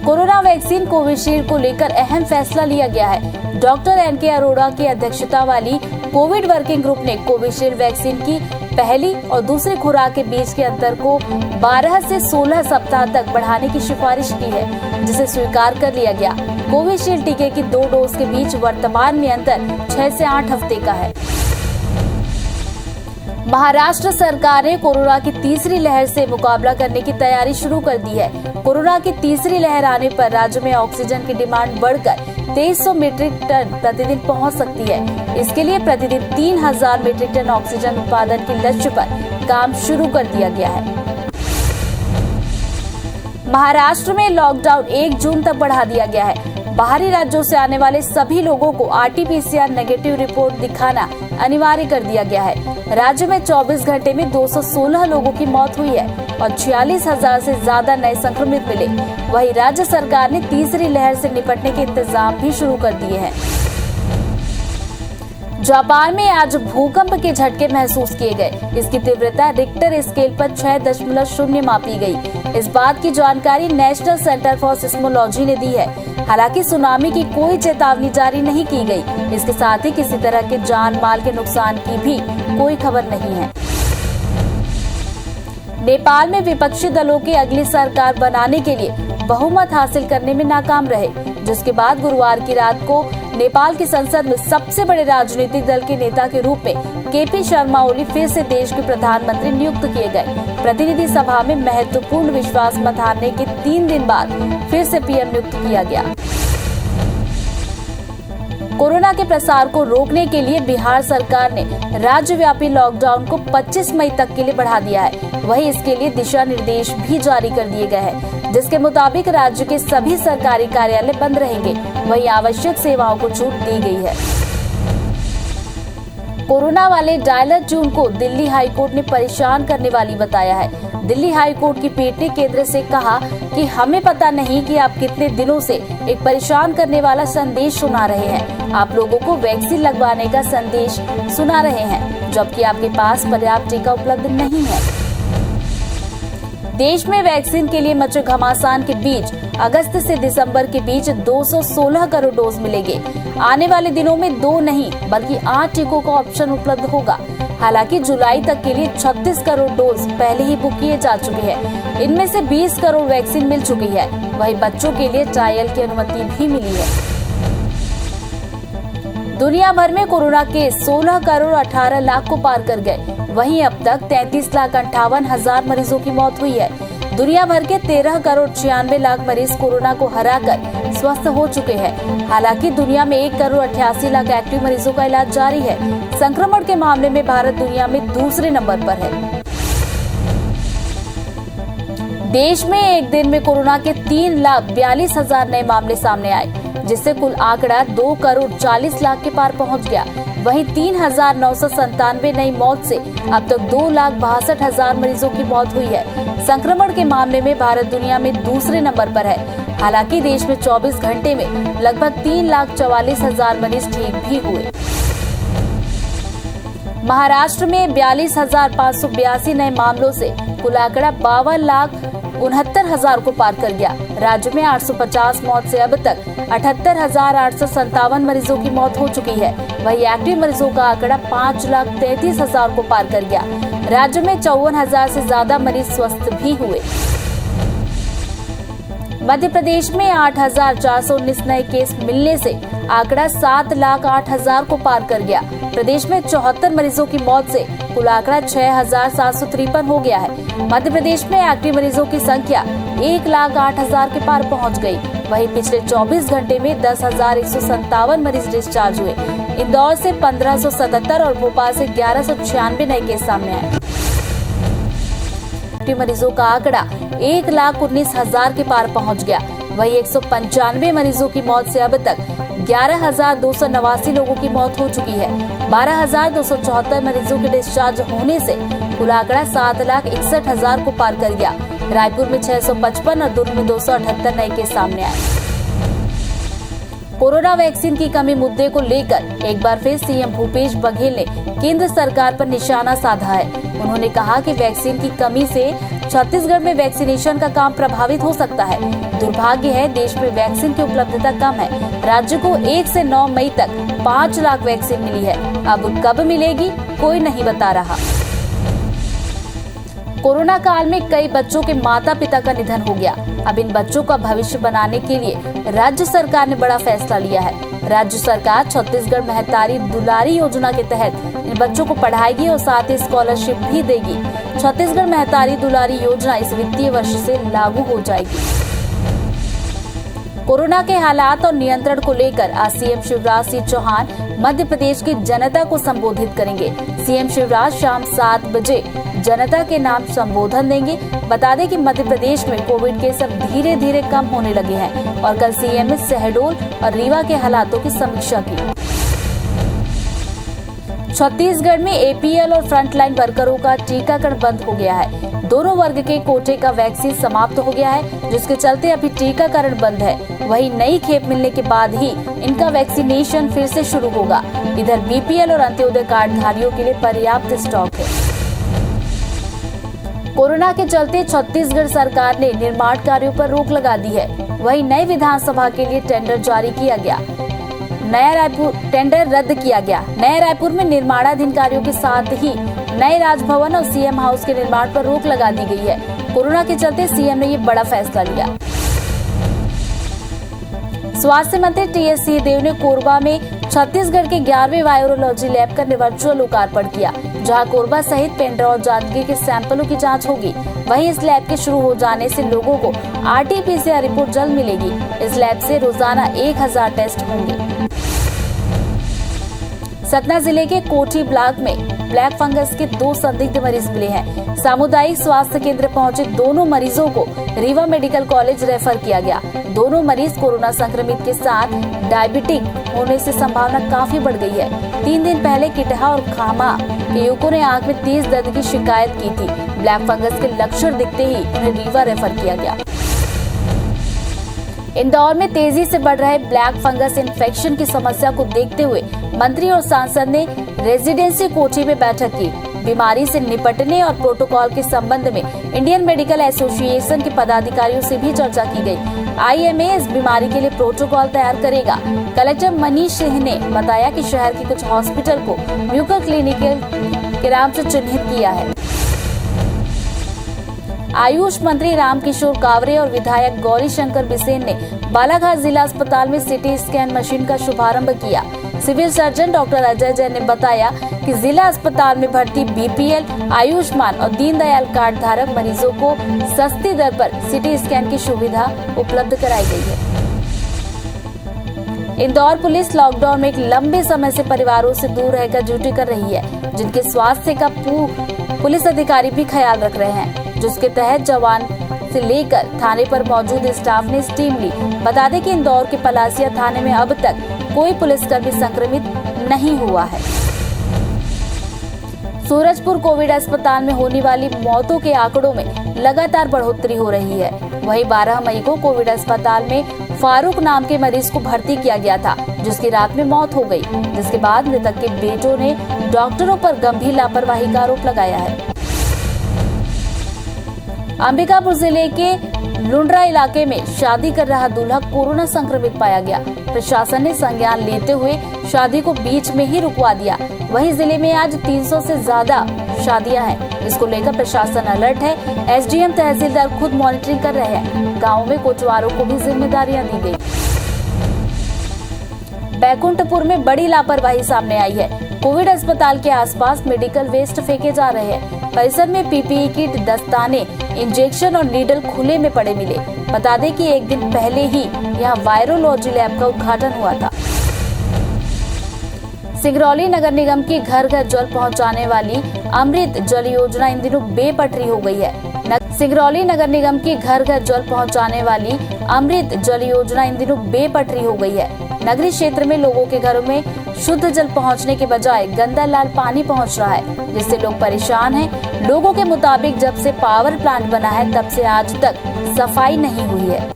कोरोना वैक्सीन कोविशील्ड को लेकर अहम फैसला लिया गया है। डॉक्टर एनके अरोड़ा की अध्यक्षता वाली कोविड वर्किंग ग्रुप ने कोविशील्ड वैक्सीन की पहली और दूसरी खुराक के बीच के अंतर को 12 से 16 सप्ताह तक बढ़ाने की सिफारिश की है, जिसे स्वीकार कर लिया गया। कोविशील्ड टीके की 2 डोज के बीच वर्तमान में अंतर 6 से 8 हफ्ते का है। महाराष्ट्र सरकार ने कोरोना की तीसरी लहर से मुकाबला करने की तैयारी शुरू कर दी है। कोरोना की तीसरी लहर आने पर राज्य में ऑक्सीजन की डिमांड बढ़कर 2300 मीट्रिक टन प्रतिदिन पहुंच सकती है। इसके लिए प्रतिदिन 3000 मीट्रिक टन ऑक्सीजन उत्पादन के लक्ष्य पर काम शुरू कर दिया गया है। महाराष्ट्र में लॉकडाउन 1 जून तक बढ़ा दिया गया है। बाहरी राज्यों से आने वाले सभी लोगों को आरटी-पीसीआर नेगेटिव रिपोर्ट दिखाना अनिवार्य कर दिया गया है। राज्य में 24 घंटे में 216 लोगों की मौत हुई है और 46,000 से ज्यादा नए संक्रमित मिले। वहीं राज्य सरकार ने तीसरी लहर से निपटने के इंतजाम भी शुरू कर दिए हैं। जापान में आज भूकंप के झटके महसूस किए गए। इसकी तीव्रता रिक्टर स्केल पर 6.0 मापी गई। इस बात की जानकारी नेशनल सेंटर फॉर सिस्मोलॉजी ने दी है। हालांकि सुनामी की कोई चेतावनी जारी नहीं की गई। इसके साथ ही किसी तरह के जान माल के नुकसान की भी कोई खबर नहीं है। नेपाल में विपक्षी दलों की अगली सरकार बनाने के लिए बहुमत हासिल करने में नाकाम रहे, जिसके बाद गुरुवार की रात को नेपाल की संसद में सबसे बड़े राजनीतिक दल के नेता के रूप में केपी शर्मा ओली फिर से देश के प्रधानमंत्री नियुक्त किए गए। प्रतिनिधि सभा में महत्वपूर्ण विश्वास मत हारने के 3 दिन बाद फिर से पीएम नियुक्त किया गया। कोरोना के प्रसार को रोकने के लिए बिहार सरकार ने राज्यव्यापी लॉकडाउन को 25 मई तक के लिए बढ़ा दिया है। वहीं इसके लिए दिशा निर्देश भी जारी कर दिए गए हैं, जिसके मुताबिक राज्य के सभी सरकारी कार्यालय बंद रहेंगे। वहीं आवश्यक सेवाओं को छूट दी गई है। कोरोना वाले डायलर ट्यून को दिल्ली हाईकोर्ट ने परेशान करने वाली बताया है। दिल्ली हाईकोर्ट की पीठ ने केंद्र से कहा कि हमें पता नहीं कि आप कितने दिनों से एक परेशान करने वाला संदेश सुना रहे हैं। आप लोगों को वैक्सीन लगवाने का संदेश सुना रहे हैं, जबकि आपके पास पर्याप्त टीका उपलब्ध नहीं है। देश में वैक्सीन के लिए मचे घमासान के बीच अगस्त से दिसंबर के बीच 216 करोड़ डोज मिलेंगे। आने वाले दिनों में 2 नहीं बल्कि 8 टीकों का ऑप्शन उपलब्ध होगा। हालांकि जुलाई तक के लिए 36 करोड़ डोज पहले ही बुक किए जा चुके हैं। इनमें से 20 करोड़ वैक्सीन मिल चुकी है। वहीं बच्चों के लिए ट्रायल की अनुमति भी मिली है। दुनिया भर में कोरोना के 16 करोड़ 18 लाख को पार कर गए। वहीं अब तक 33,58,000 मरीजों की मौत हुई है। दुनिया भर के 13 करोड़ 96 लाख मरीज कोरोना को हराकर स्वस्थ हो चुके हैं। हालांकि दुनिया में 1 करोड़ 88 लाख एक्टिव मरीजों का इलाज जारी है। संक्रमण के मामले में भारत दुनिया में दूसरे नंबर पर है। देश में एक दिन में कोरोना के 3,42,000 नए मामले सामने आए, जिससे कुल आंकड़ा 2 करोड़ 40 लाख के पार पहुंच गया। वहीं 3,997 नई मौत से अब तक 2,62,000 मरीजों की मौत हुई है। संक्रमण के मामले में भारत दुनिया में दूसरे नंबर पर है। हालांकि देश में 24 घंटे में लगभग 3,44,000 मरीज ठीक भी हुए। महाराष्ट्र में 42,582 नए मामलों से कुल आंकड़ा 69,000 को पार कर गया। राज्य में 850 मौत से अब तक 78,857 मरीजों की मौत हो चुकी है। वहीं एक्टिव मरीजों का आंकड़ा 5,33,000 को पार कर गया। राज्य में 54,000 से ज्यादा मरीज स्वस्थ भी हुए। मध्य प्रदेश में 8,419 नए केस मिलने से आंकड़ा 7,08,000 को पार कर गया। प्रदेश में 74 मरीजों की मौत से कुल आंकड़ा 6,753 हो गया है। मध्य प्रदेश में एक्टिव मरीजों की संख्या 1,08,000 के पार पहुंच गई। वहीं पिछले 24 घंटे में 10,157 मरीज डिस्चार्ज हुए। इंदौर से 1,577 और भोपाल से 1,196 नए केस सामने आए। एक्टिव मरीजों का आंकड़ा 1,19,000 के पार पहुंच गया। वहीं 195 मरीजों की मौत से अब तक 11,289 लोगों की मौत हो चुकी है। 12,274 मरीजों के डिस्चार्ज होने से कुल आंकड़ा 7,61,000 को पार कर गया। रायपुर में 655 और दुर्ग में 278 नए केस सामने आए। कोरोना वैक्सीन की कमी मुद्दे को लेकर एक बार फिर सीएम भूपेश बघेल ने केंद्र सरकार पर निशाना साधा है। उन्होंने कहा कि वैक्सीन की कमी से छत्तीसगढ़ में वैक्सीनेशन का काम प्रभावित हो सकता है। दुर्भाग्य है, देश में वैक्सीन की उपलब्धता कम है। राज्य को 1 से 9 मई तक 5 लाख वैक्सीन मिली है। अब कब मिलेगी कोई नहीं बता रहा। कोरोना काल में कई बच्चों के माता पिता का निधन हो गया। अब इन बच्चों का भविष्य बनाने के लिए राज्य सरकार ने बड़ा फैसला लिया है। राज्य सरकार छत्तीसगढ़ महतारी दुलारी योजना के तहत इन बच्चों को पढ़ाएगी और साथ ही स्कॉलरशिप भी देगी। छत्तीसगढ़ महतारी दुलारी योजना इस वित्तीय वर्ष से लागू हो जाएगी। कोरोना के हालात और नियंत्रण को लेकर आज सीएम शिवराज सिंह चौहान मध्य प्रदेश की जनता को संबोधित करेंगे। सीएम शिवराज शाम 7 बजे जनता के नाम संबोधन देंगे। बता दें कि मध्य प्रदेश में कोविड केस अब धीरे धीरे कम होने लगे हैं और कल सीएम ने शहडोल और रीवा के हालातों की समीक्षा की। छत्तीसगढ़ में एपीएल और फ्रंटलाइन वर्करों का टीकाकरण बंद हो गया है। दोनों वर्ग के कोटे का वैक्सीन समाप्त हो गया है, जिसके चलते अभी टीकाकरण बंद है। वहीं नई खेप मिलने के बाद ही इनका वैक्सीनेशन फिर से शुरू होगा। इधर बीपीएल और अंत्योदय कार्डधारियों के लिए पर्याप्त स्टॉक है। कोरोना के चलते छत्तीसगढ़ सरकार ने निर्माण कार्यों पर रोक लगा दी है। वहीं नई विधानसभा के लिए टेंडर जारी किया गया। टेंडर रद्द किया गया। नए रायपुर में निर्माणाधीन कार्यों के साथ ही नए राजभवन और सीएम हाउस के निर्माण पर रोक लगा दी गई है। कोरोना के चलते सीएम ने ये बड़ा फैसला लिया। स्वास्थ्य मंत्री टीएस सिंहदेव ने कोरबा में छत्तीसगढ़ के 11वें वायरोलॉजी लैब का वर्चुअल लोकार्पण किया, जहां कोरबा सहित पेंड्रा और जांजगीर के सैंपलों की जांच होगी। वहीं इस लैब के शुरू हो जाने से लोगों को आरटी-पीसीआर रिपोर्ट जल्द मिलेगी। इस लैब से रोजाना 1000 टेस्ट होंगे। सतना जिले के कोठी ब्लॉक में ब्लैक फंगस के 2 संदिग्ध मरीज मिले हैं। सामुदायिक स्वास्थ्य केंद्र पहुंचे दोनों मरीजों को रीवा मेडिकल कॉलेज रेफर किया गया। दोनों मरीज कोरोना संक्रमित के साथ डायबिटिक होने से संभावना काफी बढ़ गई है। 3 दिन पहले किटहा और खामा के युवकों ने आंख में तेज दर्द की शिकायत की थी। ब्लैक फंगस के लक्षण दिखते ही उन्हें रीवा रेफर किया गया। इंदौर में तेजी से बढ़ रहे ब्लैक फंगस इन्फेक्शन की समस्या को देखते हुए मंत्री और सांसद ने रेजिडेंसी कोठी में बैठक की। बीमारी से निपटने और प्रोटोकॉल के संबंध में इंडियन मेडिकल एसोसिएशन के पदाधिकारियों से भी चर्चा की गई। आईएमए इस बीमारी के लिए प्रोटोकॉल तैयार करेगा। कलेक्टर मनीष सिंह ने बताया कि शहर के कुछ हॉस्पिटल को म्यूकर क्लिनिक के नाम से चिन्हित किया है। आयुष मंत्री रामकिशोर कावरे और विधायक गौरी शंकर बिसेन ने बालाघाट जिला अस्पताल में सीटी स्कैन मशीन का शुभारंभ किया। Civil surgeon doctor Ajay Jain ने बताया कि जिला अस्पताल में भर्ती बीपीएल, आयुष्मान और दीनदयाल कार्ड धारक मरीजों को सस्ती दर पर सीटी स्कैन की सुविधा उपलब्ध कराई गई है। इंदौर पुलिस लॉकडाउन में एक लंबे समय से परिवारों से दूर रहकर ड्यूटी कर रही है, जिनके स्वास्थ्य का पुलिस अधिकारी भी ख्याल रख रहे हैं, जिसके तहत जवान से लेकर थाने पर मौजूद स्टाफ ने टीम ली। बता दें कि इंदौर के पलासिया थाने में अब तक कोई पुलिसकर्मी संक्रमित नहीं हुआ है। सूरजपुर कोविड अस्पताल में होने वाली मौतों के आंकड़ों में लगातार बढ़ोतरी हो रही है। वहीं 12 मई को कोविड अस्पताल में फारूक नाम के मरीज को भर्ती किया गया था, जिसकी रात में मौत हो गई, जिसके बाद मृतक के बेटों ने डॉक्टरों पर गंभीर लापरवाही का आरोप लगाया है। अंबिकापुर जिले के लुंड्रा इलाके में शादी कर रहा दूल्हा कोरोना संक्रमित पाया गया। प्रशासन ने संज्ञान लेते हुए शादी को बीच में ही रुकवा दिया। वहीं जिले में आज 300 से ज्यादा शादियां हैं। इसको लेकर प्रशासन अलर्ट है। एसडीएम तहसीलदार खुद मॉनिटरिंग कर रहे हैं। गाँव में कोटवारों को भी जिम्मेदारियां दी गई। बैकुंठपुर में बड़ी लापरवाही सामने आई है। कोविड अस्पताल के आसपास मेडिकल वेस्ट फेंके जा रहे हैं। परिसर में पीपीई किट, दस्ताने, इंजेक्शन और नीडल खुले में पड़े मिले। बता दें कि एक दिन पहले ही यहां वायरोलॉजी लैब का उद्घाटन हुआ था। सिंगरौली नगर निगम की घर घर जल पहुंचाने वाली अमृत जल योजना इन दिनों बेपटरी हो गई है। सिंगरौली नगर निगम की घर घर जल पहुंचाने वाली अमृत जल योजना इन दिनों बेपटरी हो गई है। नगरीय क्षेत्र में लोगों के घरों में शुद्ध जल पहुंचने के बजाय गंदा लाल पानी पहुंच रहा है, जिससे लोग परेशान हैं। लोगों के मुताबिक जब से पावर प्लांट बना है तब से आज तक सफाई नहीं हुई है।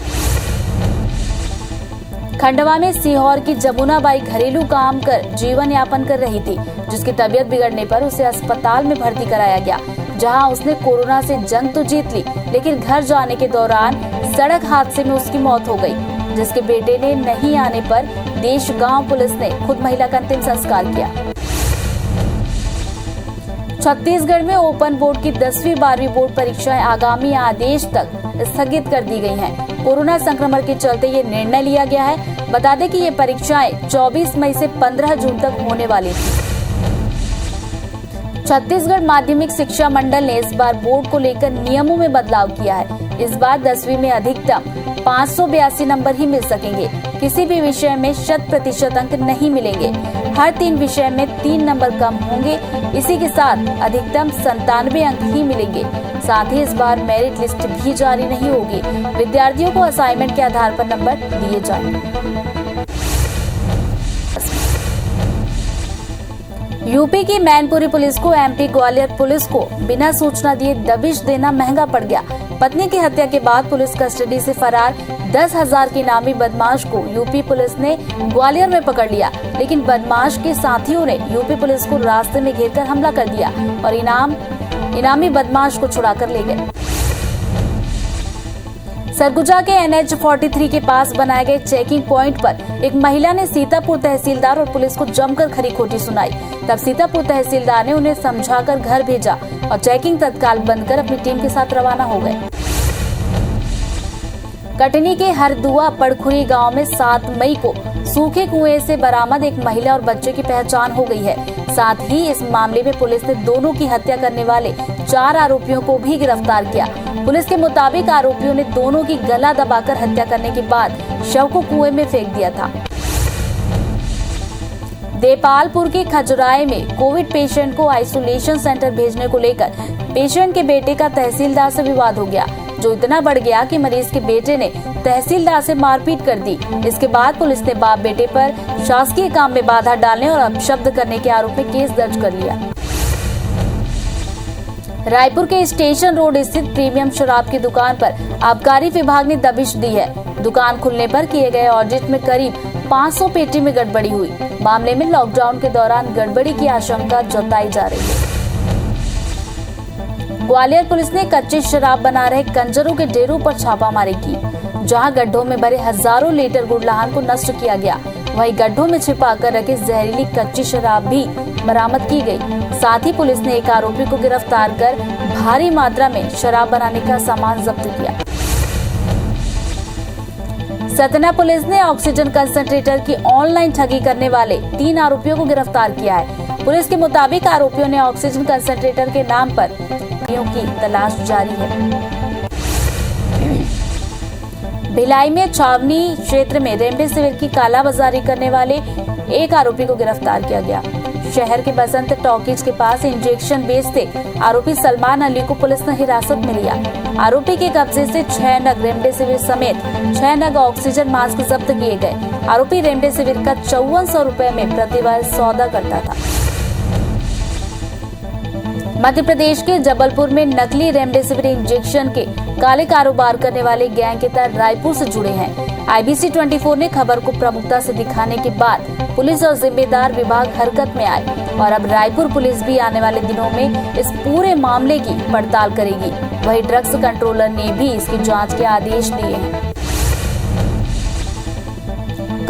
खंडवा में सीहोर की जमुनाबाई घरेलू काम कर जीवन यापन कर रही थी, जिसकी तबीयत बिगड़ने पर उसे अस्पताल में भर्ती कराया गया, जहां उसने कोरोना से जंग तो जीत ली, लेकिन घर जाने के दौरान सड़क हादसे में उसकी मौत हो गई। जिसके बेटे ने नहीं आने पर देश गांव पुलिस ने खुद महिला का अंतिम संस्कार किया। छत्तीसगढ़ में ओपन बोर्ड की 10वीं 12वीं बोर्ड परीक्षाएं आगामी आदेश तक स्थगित कर दी गई हैं। कोरोना संक्रमण के चलते ये निर्णय लिया गया है। बता दें कि ये परीक्षाएं 24 मई से 15 जून तक होने वाली थी। छत्तीसगढ़ माध्यमिक शिक्षा मंडल ने इस बार बोर्ड को लेकर नियमों में बदलाव किया है। इस बार 10वीं में अधिकतम 582 नंबर ही मिल सकेंगे। किसी भी विषय में 100% अंक नहीं मिलेंगे। हर 3 विषय में 3 नंबर कम होंगे। इसी के साथ अधिकतम 97 अंक ही मिलेंगे। साथ ही इस बार मेरिट लिस्ट भी जारी नहीं होगी। विद्यार्थियों को असाइनमेंट के आधार पर नंबर दिए जाएंगे। यूपी की मैनपुरी पुलिस को एमपी ग्वालियर पुलिस को बिना सूचना दिए दबिश देना महंगा पड़ गया। पत्नी की हत्या के बाद पुलिस कस्टडी से फरार 10,000 के इनामी बदमाश को यूपी पुलिस ने ग्वालियर में पकड़ लिया, लेकिन बदमाश के साथियों ने यूपी पुलिस को रास्ते में घेरकर हमला कर दिया और इनामी बदमाश को छुड़ाकर ले गए। सरगुजा के NH-43 के पास बनाए गए चेकिंग पॉइंट पर एक महिला ने सीतापुर तहसीलदार और पुलिस को जमकर खरी खोटी सुनाई। तब सीतापुर तहसीलदार ने उन्हें समझाकर घर भेजा और चेकिंग तत्काल बंद कर अपनी टीम के साथ रवाना हो गए। कटनी के हरदुआ पड़खुरी गांव में 7 मई को सूखे कुएं से बरामद एक महिला और बच्चे की पहचान हो गई है। साथ ही इस मामले में पुलिस ने दोनों की हत्या करने वाले 4 आरोपियों को भी गिरफ्तार किया। पुलिस के मुताबिक आरोपियों ने दोनों की गला दबाकर हत्या करने के बाद शव को कुएं में फेंक दिया था। देपालपुर के खजुराए में कोविड पेशेंट को आइसोलेशन सेंटर भेजने को लेकर पेशेंट के बेटे का तहसीलदार से विवाद हो गया, जो इतना बढ़ गया कि मरीज के बेटे ने तहसीलदार से मारपीट कर दी। इसके बाद पुलिस ने बाप बेटे पर शासकीय काम में बाधा डालने और अपशब्द करने के आरोप में केस दर्ज कर लिया। रायपुर के स्टेशन रोड स्थित प्रीमियम शराब की दुकान पर आबकारी विभाग ने दबिश दी है। दुकान खुलने पर किए गए ऑडिट में करीब 500 पेटी में गड़बड़ी हुई। मामले में लॉकडाउन के दौरान गड़बड़ी की आशंका जताई जा रही है। ग्वालियर पुलिस ने कच्ची शराब बना रहे कंजरों के डेरों पर छापामारी की, जहां गड्ढों में भरे हजारों लीटर गुड़लाहन को नष्ट किया गया। वहीं गड्ढों में छिपाकर रखी जहरीली कच्ची शराब भी बरामद की गई। साथ ही पुलिस ने एक आरोपी को गिरफ्तार कर भारी मात्रा में शराब बनाने का सामान जब्त किया। सतना पुलिस ने ऑक्सीजन कंसंट्रेटर की ऑनलाइन ठगी करने वाले 3 आरोपियों को गिरफ्तार किया है। पुलिस के मुताबिक आरोपियों ने ऑक्सीजन कंसंट्रेटर के नाम पर की तलाश जारी है। भिलाई में छावनी क्षेत्र में रेमडेसिविर की कालाबाजारी करने वाले एक आरोपी को गिरफ्तार किया गया। शहर के बसंत टॉकीज के पास इंजेक्शन बेचते आरोपी सलमान अली को पुलिस ने हिरासत में लिया। आरोपी के कब्जे से 6 नग रेमडेसिविर समेत 6 नग ऑक्सीजन मास्क जब्त किए गए। आरोपी रेमडेसिविर का 5400 रुपए में प्रतिवर्ष सौदा करता था। मध्य प्रदेश के जबलपुर में नकली रेमडेसिविर इंजेक्शन के काले कारोबार करने वाले गैंग के तहत रायपुर से जुड़े हैं IBC 24 ने खबर को प्रमुखता से दिखाने के बाद पुलिस और जिम्मेदार विभाग हरकत में आए और अब रायपुर पुलिस भी आने वाले दिनों में इस पूरे मामले की पड़ताल करेगी। वहीं ड्रग्स कंट्रोलर ने भी इसकी जांच के आदेश दिए हैं।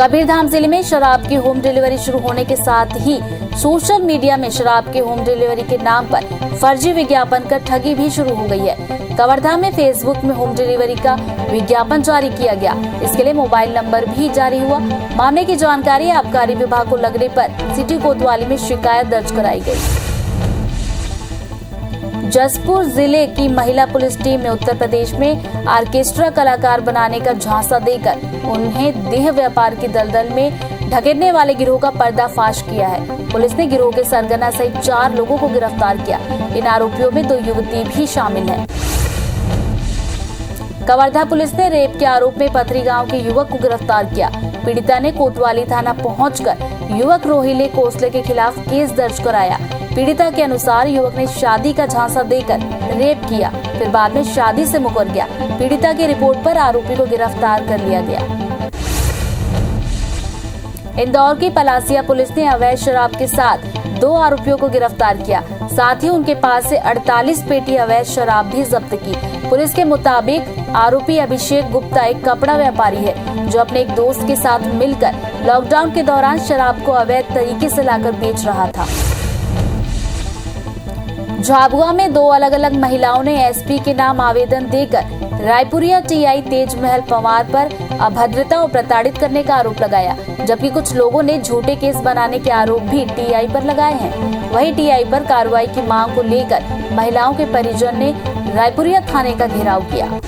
कबीरधाम जिले में शराब की होम डिलीवरी शुरू होने के साथ ही सोशल मीडिया में शराब के होम डिलीवरी के नाम पर फर्जी विज्ञापन कर ठगी भी शुरू हो गई है। कबीरधाम में फेसबुक में होम डिलीवरी का विज्ञापन जारी किया गया। इसके लिए मोबाइल नंबर भी जारी हुआ। मामले की जानकारी आबकारी विभाग को लगने पर सिटी कोतवाली में शिकायत दर्ज कराई गई। जसपुर जिले की महिला पुलिस टीम ने उत्तर प्रदेश में ऑर्केस्ट्रा कलाकार बनाने का झांसा देकर उन्हें देह व्यापार की दलदल में ढकेलने वाले गिरोह का पर्दाफाश किया है। पुलिस ने गिरोह के सरगना सहित 4 लोगों को गिरफ्तार किया। इन आरोपियों में 2 युवती भी शामिल है। कवर्धा पुलिस ने रेप के आरोप में पथरी गांव के युवक को गिरफ्तार किया। पीड़िता ने कोतवाली थाना पहुंचकर युवक रोहिले कोसले के खिलाफ केस दर्ज कराया। पीड़िता के अनुसार युवक ने शादी का झांसा देकर रेप किया, फिर बाद में शादी से मुकर गया। पीड़िता की रिपोर्ट पर आरोपी को गिरफ्तार कर लिया गया। इंदौर की पलासिया पुलिस ने अवैध शराब के साथ 2 आरोपियों को गिरफ्तार किया। साथ ही उनके पास से 48 पेटी अवैध शराब भी जब्त की। पुलिस के मुताबिक आरोपी अभिषेक गुप्ता एक कपड़ा व्यापारी है जो अपने एक दोस्त के साथ मिलकर लॉकडाउन के दौरान शराब को अवैध तरीके से लाकर बेच रहा था। झाबुआ में 2 अलग-अलग महिलाओं ने एसपी के नाम आवेदन देकर रायपुरिया टीआई तेजमहल पवार पर अभद्रता और प्रताड़ित करने का आरोप लगाया, जबकि कुछ लोगों ने झूठे केस बनाने के आरोप भी टीआई पर लगाए हैं। वहीं टीआई पर कार्रवाई की मांग को लेकर महिलाओं के परिजन ने रायपुरिया थाने का घेराव किया।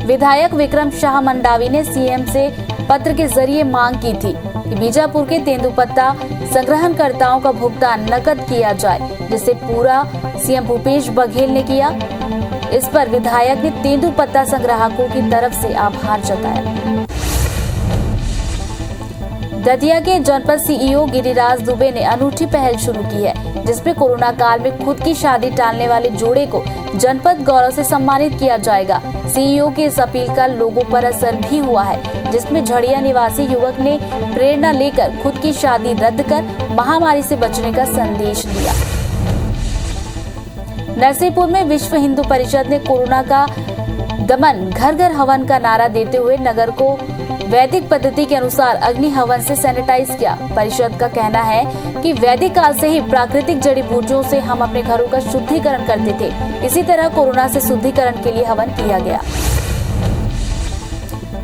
विधायक विक्रम शाह मंडावी ने सीएम से पत्र के जरिए मांग की थी कि बीजापुर के तेंदुपत्ता संग्रहणकर्ताओं का भुगतान नकद किया जाए, जिसे पूरा सीएम भूपेश बघेल ने किया। इस पर विधायक ने तेंदुपत्ता संग्राहकों की तरफ से आभार जताया। दतिया के जनपद सीईओ गिरिराज दुबे ने अनूठी पहल शुरू की है, जिसमें कोरोना काल में खुद की शादी टालने वाले जोड़े को जनपद गौरव से सम्मानित किया जाएगा। सीईओ की इस अपील का लोगों पर असर भी हुआ है, जिसमें झड़िया निवासी युवक ने प्रेरणा लेकर खुद की शादी रद्द कर महामारी से बचने का संदेश दिया। नरसिंहपुर में विश्व हिंदू परिषद ने कोरोना का दमन घर घर हवन का नारा देते हुए नगर को वैदिक पद्धति के अनुसार अग्नि हवन से सैनिटाइज किया। परिषद का कहना है कि वैदिक काल से ही प्राकृतिक जड़ी बूटियों से हम अपने घरों का शुद्धिकरण करते थे। इसी तरह कोरोना से शुद्धिकरण के लिए हवन किया गया।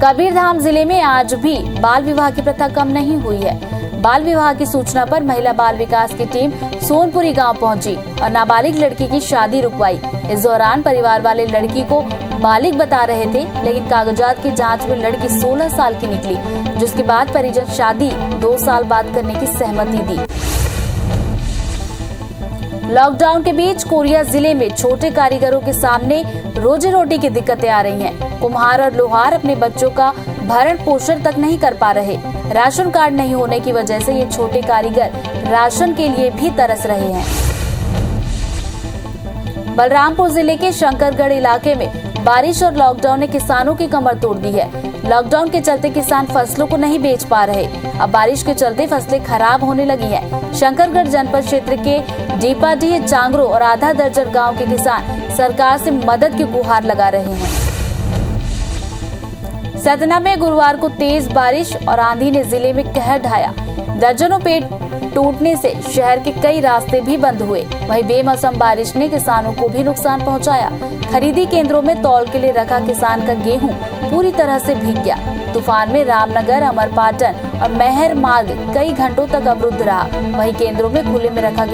कबीरधाम जिले में आज भी बाल विवाह की प्रथा कम नहीं हुई है। बाल विवाह की सूचना पर महिला बाल विकास की टीम सोनपुरी गांव पहुंची और नाबालिग लड़की की शादी रुकवाई। इस दौरान परिवार वाले लड़की को बालिग बता रहे थे, लेकिन कागजात की जांच में लड़की 16 साल की निकली, जिसके बाद परिजन शादी 2 साल बाद करने की सहमति दी। लॉकडाउन के बीच कोरिया जिले में छोटे कारीगरों के सामने रोजी रोटी की दिक्कतें आ रही हैं। कुम्हार और लोहार अपने बच्चों का भरण पोषण तक नहीं कर पा रहे। राशन कार्ड नहीं होने की वजह से ये छोटे कारीगर राशन के लिए भी तरस रहे हैं। बलरामपुर जिले के शंकरगढ़ इलाके में बारिश और लॉकडाउन ने किसानों की कमर तोड़ दी है। लॉकडाउन के चलते किसान फसलों को नहीं बेच पा रहे। अब बारिश के चलते फसलें खराब होने लगी हैं। शंकरगढ़ जनपद क्षेत्र के डीपाडीह, चांगरो और आधा दर्जन गांव के किसान सरकार से मदद की गुहार लगा रहे हैं। सतना में गुरुवार को तेज बारिश और आंधी ने जिले में कहर ढाया। दर्जनों पेड़ टूटने से शहर के कई रास्ते भी बंद हुए। वहीं बेमौसम बारिश ने किसानों को भी नुकसान पहुंचाया। खरीदी केंद्रों में तौल के लिए रखा किसान का गेहूं पूरी तरह से भीग गया। तूफान में रामनगर, अमरपाटन और मेहर मार्ग कई घंटों तक अवरुद्ध रहा। वहीं केंद्रों में खुले में रखा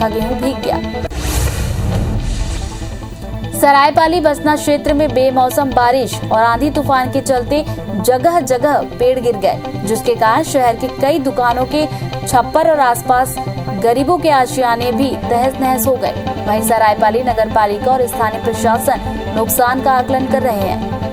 गेहूं भीग गया। सरायपाली बसना क्षेत्र में बेमौसम बारिश और आंधी तूफान के चलते जगह जगह पेड़ गिर गए, जिसके कारण शहर की कई दुकानों के छप्पर और आसपास गरीबों के आशियाने भी तहस नहस हो गए। वहीं सरायपाली नगर पालिका और स्थानीय प्रशासन नुकसान का आकलन कर रहे हैं।